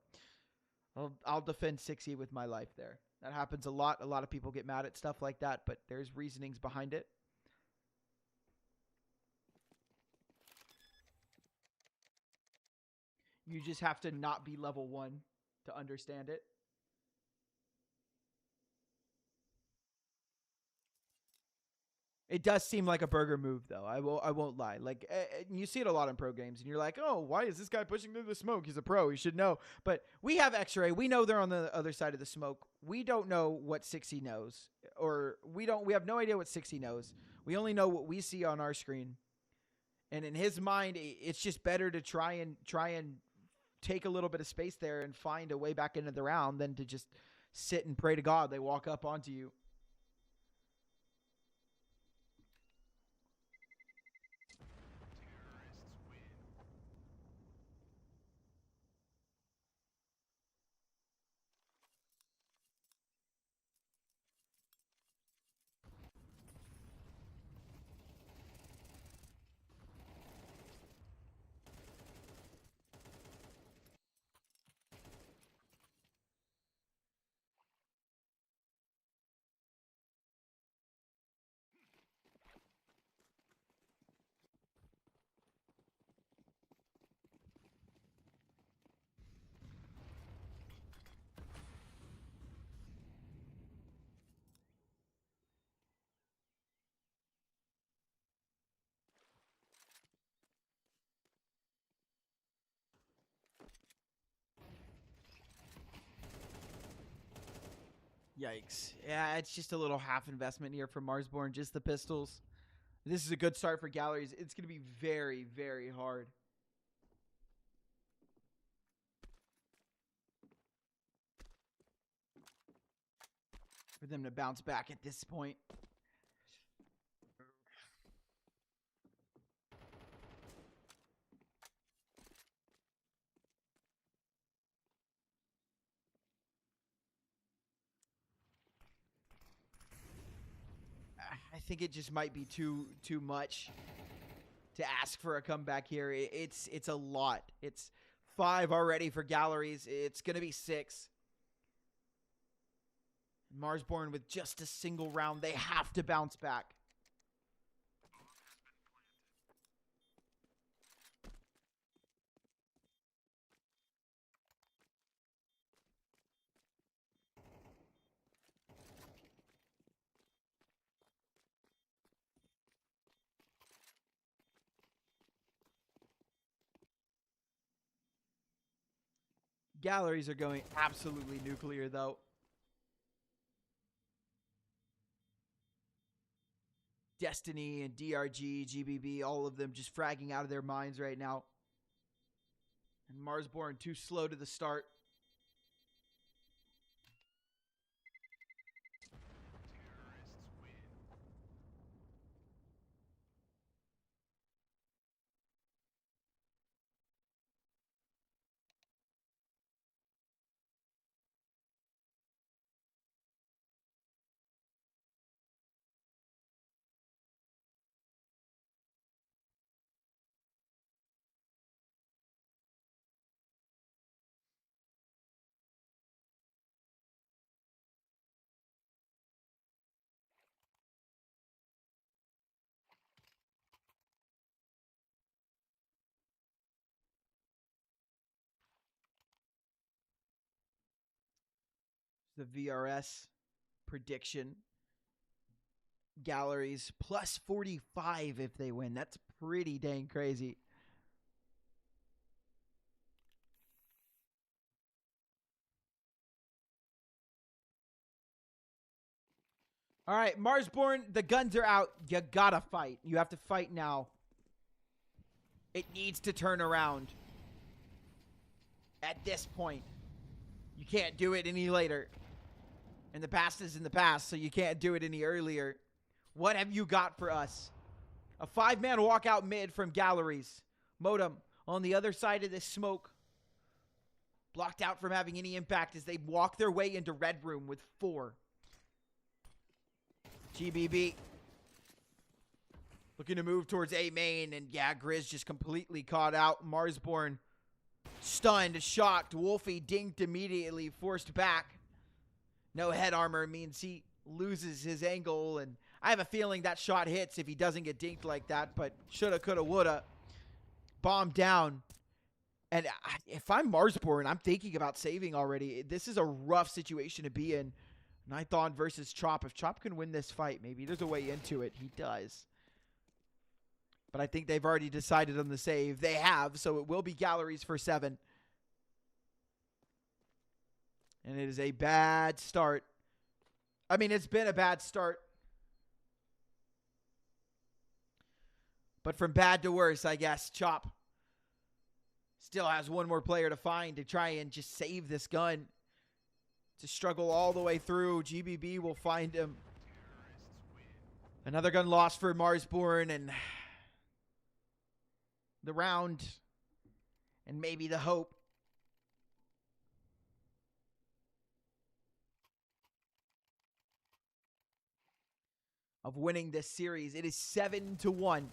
A: I'll defend cxzi with my life there. That happens a lot. A lot of people get mad at stuff like that, but there's reasonings behind it. You just have to not be level 1 to understand it. It does seem like a burger move, though. I won't lie. Like, you see it a lot in pro games, and you're like, oh, why is this guy pushing through the smoke? He's a pro. He should know. But we have X-ray. We know they're on the other side of the smoke. We don't know what cxzi knows, or we have no idea what cxzi knows. We only know what we see on our screen. And in his mind, it's just better to try and take a little bit of space there and find a way back into the round than to just sit and pray to God they walk up onto you. Yikes. Yeah, it's just a little half investment here from Marsborne. Just the pistols. This is a good start for Galorys. It's going to be very, very hard. For them to bounce back at this point. I think it just might be too much to ask for a comeback here. It's a lot. It's 5 already for Galorys. It's going to be 6. Marsborne with just a single round. They have to bounce back. Galorys are going absolutely nuclear, though. Destiny and DRG, GBB, all of them just fragging out of their minds right now. And Marsborne too slow to the start. The VRS prediction. Galorys plus 45 if they win. That's pretty dang crazy. All right, Marsborne, the guns are out. You gotta fight. You have to fight now. It needs to turn around. At this point. You can't do it any later. And the past is in the past, so you can't do it any earlier. What have you got for us? A 5-man walkout mid from Galorys. Motm on the other side of this smoke. Blocked out from having any impact as they walk their way into Red Room with 4. GBB. Looking to move towards A main, and yeah, Grizz just completely caught out. Marsborne stunned, shocked. WolfY dinked immediately, forced back. No head armor means he loses his angle, and I have a feeling that shot hits if he doesn't get dinked like that, but shoulda, coulda, woulda. Bomb down. And if I'm Marsborne, I'm thinking about saving already. This is a rough situation to be in. Nython versus Chop. If Chop can win this fight, maybe there's a way into it. He does. But I think they've already decided on the save. They have, so it will be Galorys for 7. And it is a bad start. I mean, it's been a bad start. But from bad to worse, I guess. Chop still has one more player to find to try and just save this gun. To struggle all the way through. GBB will find him. Another gun lost for Marsborne, and the round and maybe the hope. Of winning this series. It is 7-1.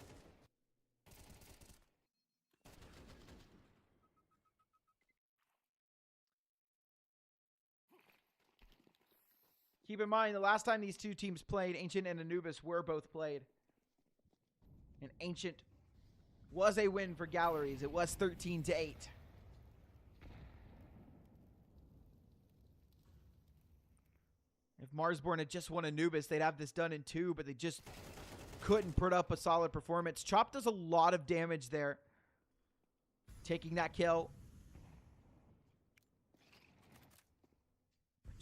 A: Keep in mind, the last time these two teams played, Ancient and Anubis were both played. And Ancient was a win for Galorys. It was 13-8. If Marsborne had just won Anubis, they'd have this done in 2, but they just couldn't put up a solid performance. Chop does a lot of damage there. Taking that kill.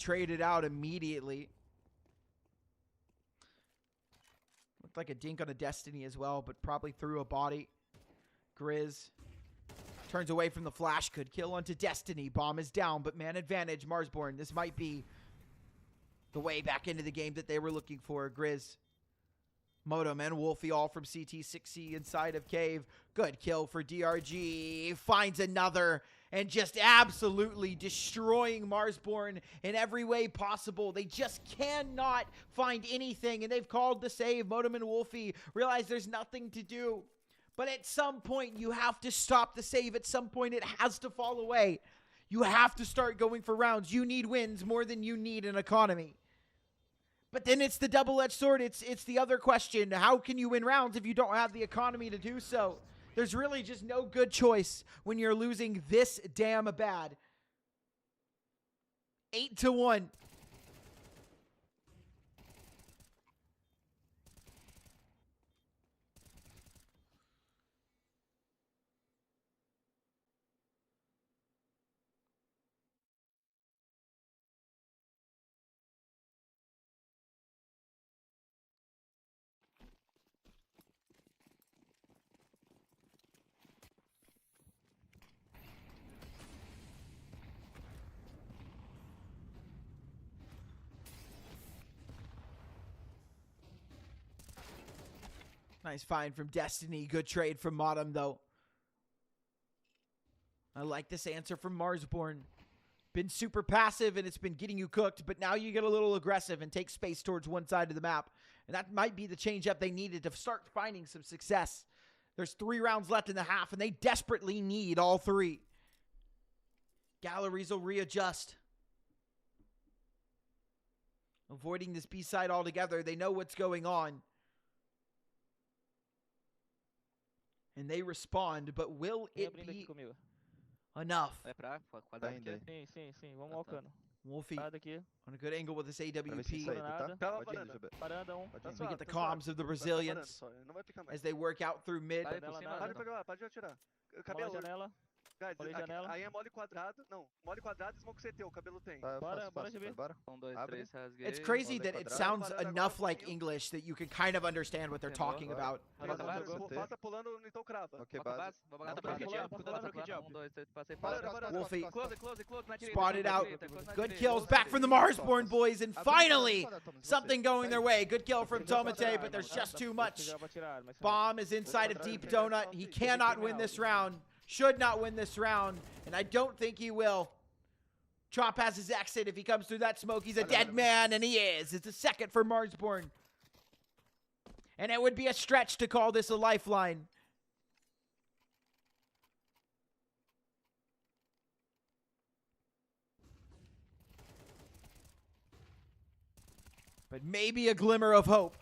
A: traded out immediately. Looked like a dink on a Destiny as well, but probably through a body. Grizz turns away from the flash. Could kill onto Destiny. Bomb is down, but man advantage. Marsborne. This might be the way back into the game that they were looking for. Grizz, motm, and WolfY all from cxzi inside of cave. Good kill for DRG. Finds another and just absolutely destroying Marsborne in every way possible. They just cannot find anything, and they've called the save. motm and WolfY realize there's nothing to do. But at some point, you have to stop the save. At some point, it has to fall away. You have to start going for rounds. You need wins more than you need an economy. But then it's the double-edged sword. It's the other question. How can you win rounds if you don't have the economy to do so? There's really just no good choice when you're losing this damn bad. 8-1. Nice find from Destiny. Good trade from motm, though. I like this answer from Marsborne. Been super passive, and it's been getting you cooked, but now you get a little aggressive and take space towards one side of the map. And that might be the change-up they needed to start finding some success. There's 3 rounds left in the half, and they desperately need all 3. Galorys will readjust. Avoiding this B side altogether. They know what's going on. And they respond, but will it be enough?
B: É pra quadrado aqui?
D: Sim,
B: sim. Vamos walkando.
A: WolfY
B: Aqui.
A: on a good angle with this AWP.
B: Nada.
E: Calma,
D: Pode ir,
E: varanda.
B: Varanda,
A: We get the comms of the Brazilians
E: Não vai picar mais.
A: as they work out through mid.
B: Vai por cima.
E: Pode pegar, pode atirar.
B: Bola
E: Cabelo.
B: janela.
E: Guys,
B: Olha a
E: aqui,
B: janela.
E: aí é mole quadrado. Não, mole quadrado e smoke CT, o cabelo tem.
D: Tá,
B: Bora, bora,
D: fácil,
B: GB.
D: bora.
B: 1, 2,
D: Abre.
B: 3, rasguei.
A: It's crazy
D: Olha
A: that it
D: quadrado.
A: sounds
E: Varanda
A: enough
E: agora,
A: like
E: pouquinho.
A: English that you can kind of understand what they're talking about.
B: Varanda,
D: Bora,
B: jogou.
D: CT.
E: Passa pulando, então crava.
D: Ok,
B: Toca
D: base.
B: Vou botar
D: Nada
B: pra
D: pra
B: aqui,
D: jump,
B: cuidado
D: nada
B: pra
D: pra
B: aqui,
D: jump.
B: 1, 2, 3, passei
E: Bora,
B: fora.
E: bora,
A: WolfY
B: Close, na direita.
A: spotted
B: na
A: out.
B: direita, close na
A: Good
B: direita.
A: kills back from the Marsborne boys, and
D: Abre,
A: finally
D: fora, Thomas, você.
A: something going their way. Good kill from
D: Fora,
A: Tomate,
D: fora,
A: but there's
D: fora.
A: just too much.
B: Já vou tirar, mas-
A: Bomb is inside of Deep Donut. He cannot win this round. Should not win this round, and I don't think he will. Chop has his exit. If he comes through that smoke, he's a dead man, and he is. It's a second for Marsborne. And it would be a stretch to call this a lifeline. But maybe a glimmer of hope.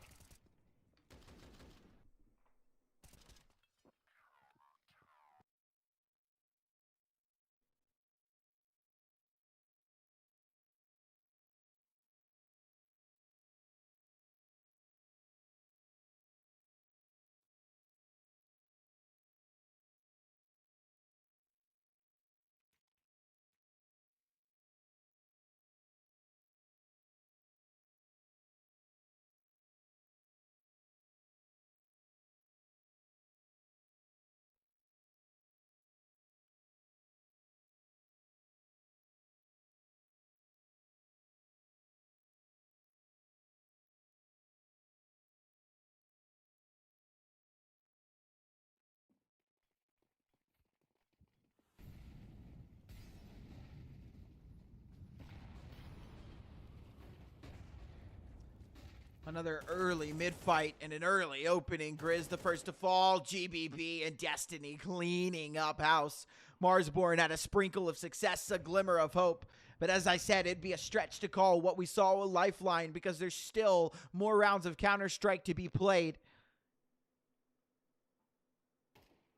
A: Another early mid-fight and an early opening. Grizz the first to fall. GBB and Destiny cleaning up house. Marsborne had a sprinkle of success, a glimmer of hope. But as I said, it'd be a stretch to call what we saw a lifeline because there's still more rounds of Counter-Strike to be played.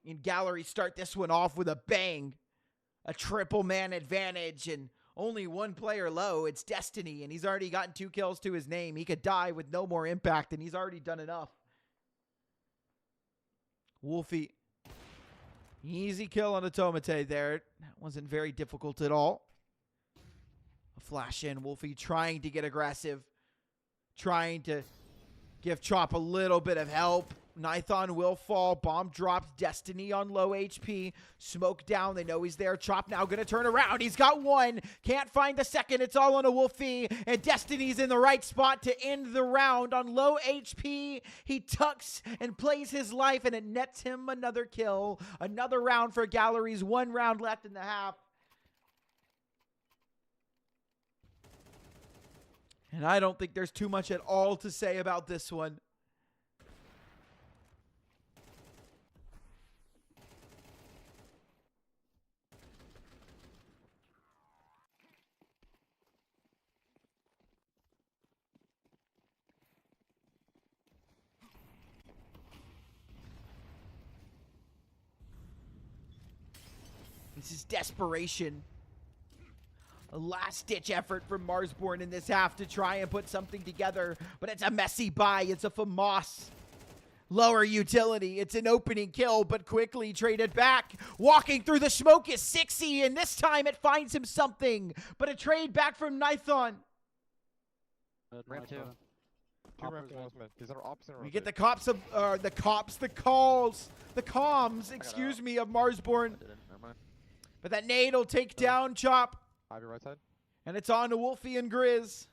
A: And Galorys start this one off with a bang. A triple man advantage and only one player low. It's Destiny, and he's already gotten 2 kills to his name. He could die with no more impact, and he's already done enough. WolfY. Easy kill on a tomate there. That wasn't very difficult at all. A Flash in. WolfY trying to get aggressive. Trying to give Chop a little bit of help. Nython will fall. Bomb drops. Destiny on low HP. Smoke down. They know he's there. Chop now going to turn around. He's got one. Can't find the second. It's all on a WolfY. And Destiny's in the right spot to end the round on low HP. He tucks and plays his life, and it nets him another kill. Another round for Galorys. 1 round left in the half. And I don't think there's too much at all to say about this one. This is desperation. A last-ditch effort from Marsborne in this half to try and put something together, but it's a messy buy. It's a FAMAS. Lower utility. It's an opening kill, but quickly traded back. Walking through the smoke is cxzi, and this time it finds him something. But a trade back from nython.
B: Ramp 2.
A: We get the cops of, the comms, excuse me, of Marsborne. But that nade will take down Chop.
F: Right side.
A: And it's on to WolfY and Grizz.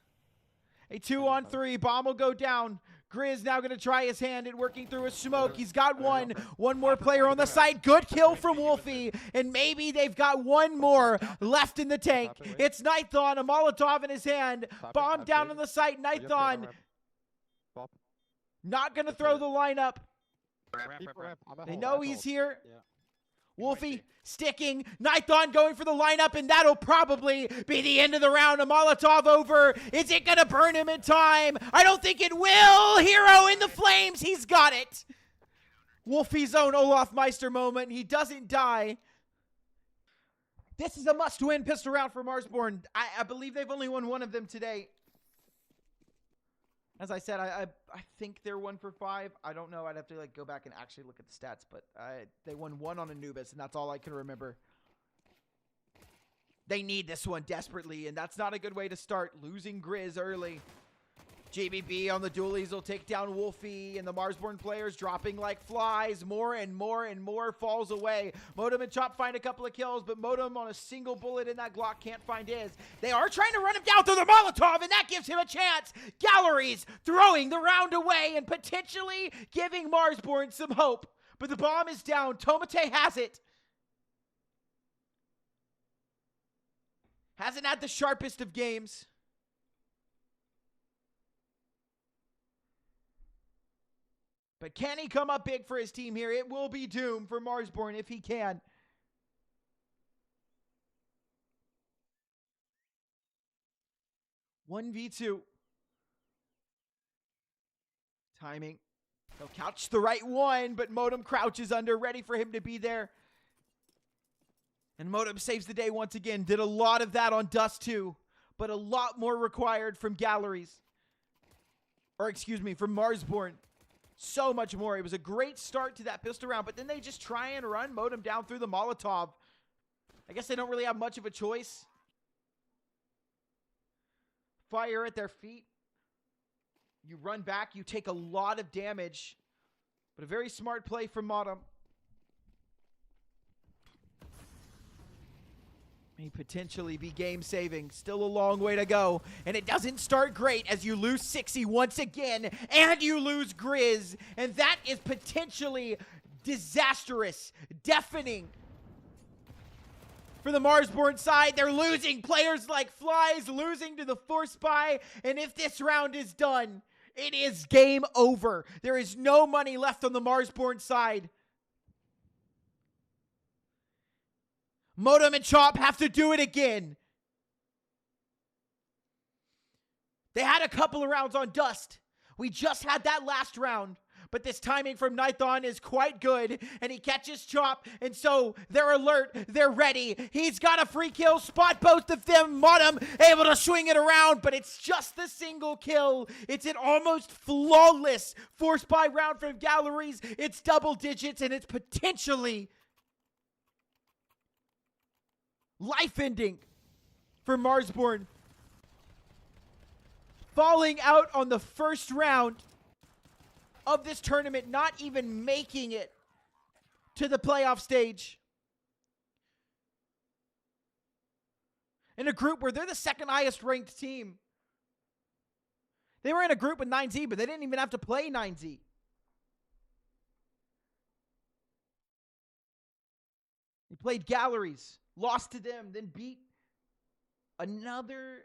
A: A 2-on-3. Bomb will go down. Grizz now going to try his hand at working through a smoke. He's got one. One more player on the side. Good kill from WolfY. And maybe they've got one more left in the tank. It's nython. A Molotov in his hand. Bomb down on the site. nython not going to throw the lineup. They know he's here. WolfY sticking. nython going for the lineup, and that'll probably be the end of the round. A Molotov over. Is it going to burn him in time? I don't think it will. Hero in the flames. He's got it. WolfY's own Olaf Meister moment. He doesn't die. This is a must-win pistol round for Marsborne. I believe they've only won one of them today. As I said, I think they're 1 for 5. I don't know. I'd have to go back and actually look at the stats, but they won 1 on Anubis, and that's all I can remember. They need this one desperately, and that's not a good way to start. Losing Grizz early. JBB on the dualies will take down WolfY, and the Marsborne players dropping like flies. More and more and more falls away. motm and Chop find a couple of kills, but motm on a single bullet in that Glock can't find his. They are trying to run him down through the Molotov, and that gives him a chance. Galorys throwing the round away and potentially giving Marsborne some hope. But the bomb is down. Tomate has it. Hasn't had the sharpest of games. But can he come up big for his team here? It will be doom for Marsborne if he can. One v2. Timing. They'll couch the right one, but motm crouches under, ready for him to be there. And motm saves the day once again. Did a lot of that on Dust too, but a lot more required from Galorys. Or excuse me, from Marsborne. So much more. It was a great start to that pistol round, but then they just try and run motm down through the Molotov. I guess they don't really have much of a choice. Fire at their feet. You run back, you take a lot of damage, but a very smart play from motm. May potentially be game saving. Still a long way to go. And it doesn't start great as you lose cxzi once again. And you lose Grizz. And that is potentially disastrous. Deafening. For the Marsborne side, they're losing players like flies. Losing to the force buy. And if this round is done, it is game over. There is no money left on the Marsborne side. motm and Chop have to do it again. They had a couple of rounds on Dust. We just had that last round. But this timing from nython is quite good. And he catches Chop. And so they're alert. They're ready. He's got a free kill. Spot both of them. motm able to swing it around. But it's just the single kill. It's an almost flawless force buy round from Galorys. It's double digits. And it's potentially life-ending for Marsborne. falling out on the first round of this tournament, not even making it to the playoff stage. In a group where they're the second highest ranked team. They were in a group with cxzi, but they didn't even have to play cxzi. They played Galorys, lost to them, then beat another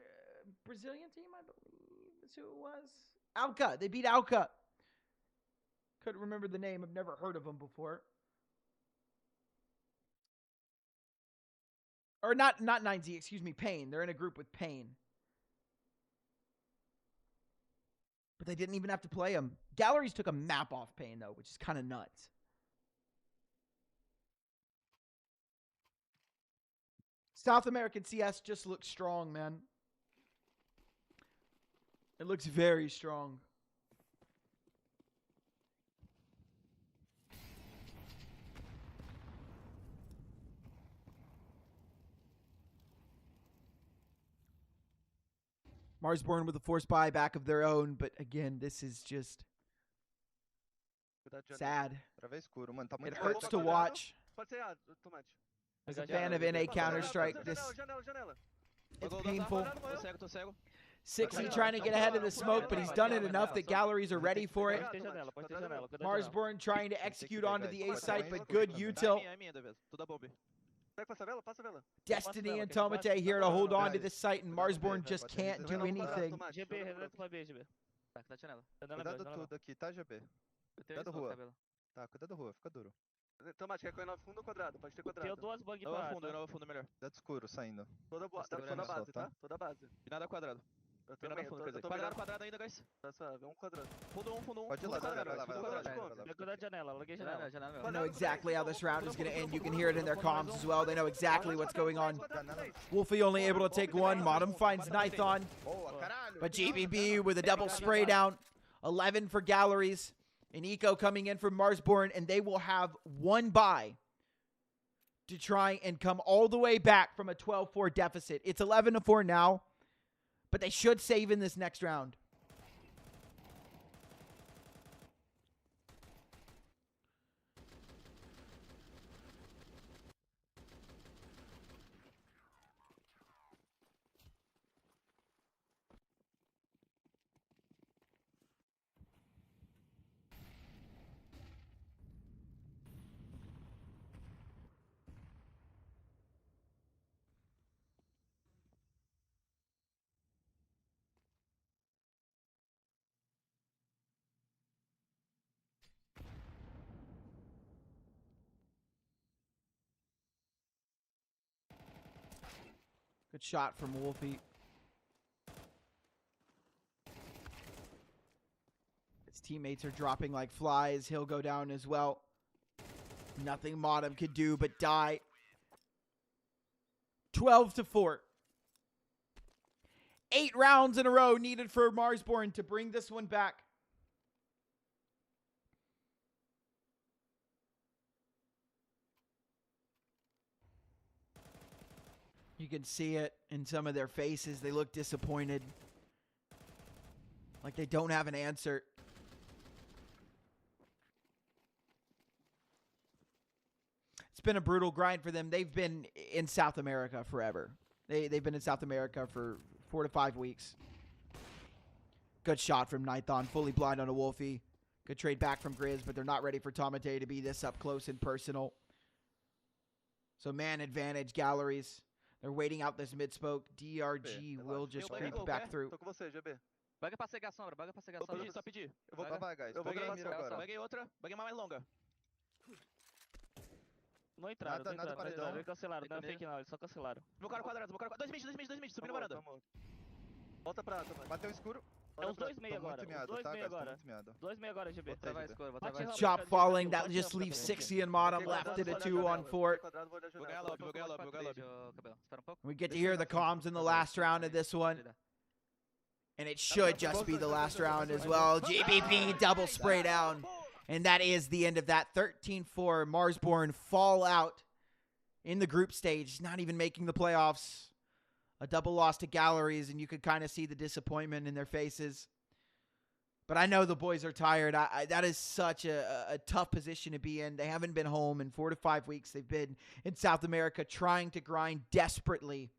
A: Brazilian team, I believe is who it was. Alca. They beat Alca. Couldn't remember the name. I've never heard of them before. Or not cxzi, excuse me, Pain. They're in a group with Pain. But they didn't even have to play them. Galorys took a map off Pain, though, which is kind of nuts. South American CS just looks strong, man. It looks very strong. Marsborne with a forced buyback of their own, but again, this is just
E: Cuidado de janela.
A: sad.
D: Pra ver escuro, mano. Tá muito
A: It
D: forte.
A: hurts to watch.
E: Pode ser A, tomate.
A: As a fan of NA Counter-Strike, this
E: Janela.
A: it's painful.
B: Tô cego.
A: cxzi trying to get ahead of the smoke, but he's done it enough that Galorys are ready for it.
B: Pode ter janela, pode ter janela. Cuidado de janela.
A: Marsborne trying to execute onto the A site, but good util.
B: É minha, David. Tudo bom, B.
E: Pega passa a vela, passa a vela.
A: Destiny and Tomate here to hold on to this site, and Marsborne just can't do anything.
B: GB, reto pra B, GB. Tá, tá janela. Janela B,
D: Cuidado
B: janela
D: tudo aqui, tá, GB? Cuidado rua. Tá, cuidado rua, fica duro.
E: Tomate, quer correr no fundo ou quadrado? Pode ter
B: Tem
E: quadrado.
B: duas bugs pra fundo, eu não vou fundo melhor.
D: Cuidado escuro, saindo.
E: Toda
D: segurando
E: base,
D: só,
E: tá?
D: tá?
E: Toda base.
B: E nada quadrado.
E: Eu
B: Virando
E: também,
B: fundo,
E: eu
B: quer dizer.
E: tô
B: Quadrado,
E: virando.
B: quadrado ainda, guys.
E: Tá suave, um quadrado.
B: Fundo 1, fundo 1.
D: Pode ir lá,
B: Fundo quadrado,
D: vai lá,
B: fundo
D: vai lá,
B: quadrado.
D: vai lá.
B: Eu cuidado de janela, larguei janela.
A: They know exactly how this round is going to end. You can hear it in their comms as well. They know exactly what's going on. WolfY only able to take one. motm finds nython.
D: Boa, caralho.
A: But GBB with a double spray down. 11 for Galorys. And Eco coming in from Marsborne. And they will have one buy to try and come all the way back from a 12-4 deficit. It's 11-4 now. But they should save in this next round. Good shot from WolfY. His teammates are dropping like flies. He'll go down as well. Nothing motm could do but die. 12-4. 8 rounds in a row needed for Marsborne to bring this one back. You can see it in some of their faces. They look disappointed. Like they don't have an answer. It's been a brutal grind for them. They've been in South America forever. They've been in South America for 4 to 5 weeks. Good shot from nython. Fully blind on a WolfY. Good trade back from Grizz, but they're not ready for tomate to be this up close and personal. So man advantage, Galorys. They're waiting out this mid-smoke. DRG will just creep back through.
E: Tô com você, GB.
B: Baga pra cegar, sombra. Baga pra cegar, sombra. Só pedir.
D: Eu vou pra vaga, guys.
E: Eu vou
D: Peguei a
E: gravar
D: mira
E: só,
D: agora.
B: Baguei outra. Baguei uma mais longa. Não entraram,
D: Nada,
B: não entraram.
D: paredão.
B: Eles cancelaram, não é fake não, eles só cancelaram. Meu cara quadrado, meu cara quadrado. 2 mid, subindo na varanda.
E: Volta pra A, Tomate.
D: Bateu escuro.
B: É os 2 meio
D: Tô
B: agora.
D: muito
B: os
D: miado,
B: 2
D: tá,
B: meio
D: guys? Tô
B: agora.
D: muito miado.
B: 2 meio agora, GB.
D: Vou travar escuro, vou travar escuro.
A: Chop falling. That just leaves cxzi and motm left at a 2-on-4.
E: Quadrado, vou olhar a
B: Vou
E: janela.
B: ganhar lobby, vou ganhar lobby, vou ganhar lobby. Cabelo, espera pouco.
A: We get to hear the comms in the last round of this one. And it should just be the last round as well. GBP double spray down. And that is the end of that. 13-4 Marsborne fall out in the group stage. Not even making the playoffs. A double loss to Galorys, and you could kind of see the disappointment in their faces. But I know the boys are tired. That is such a tough position to be in. They haven't been home in 4 to 5 weeks. They've been in South America trying to grind desperately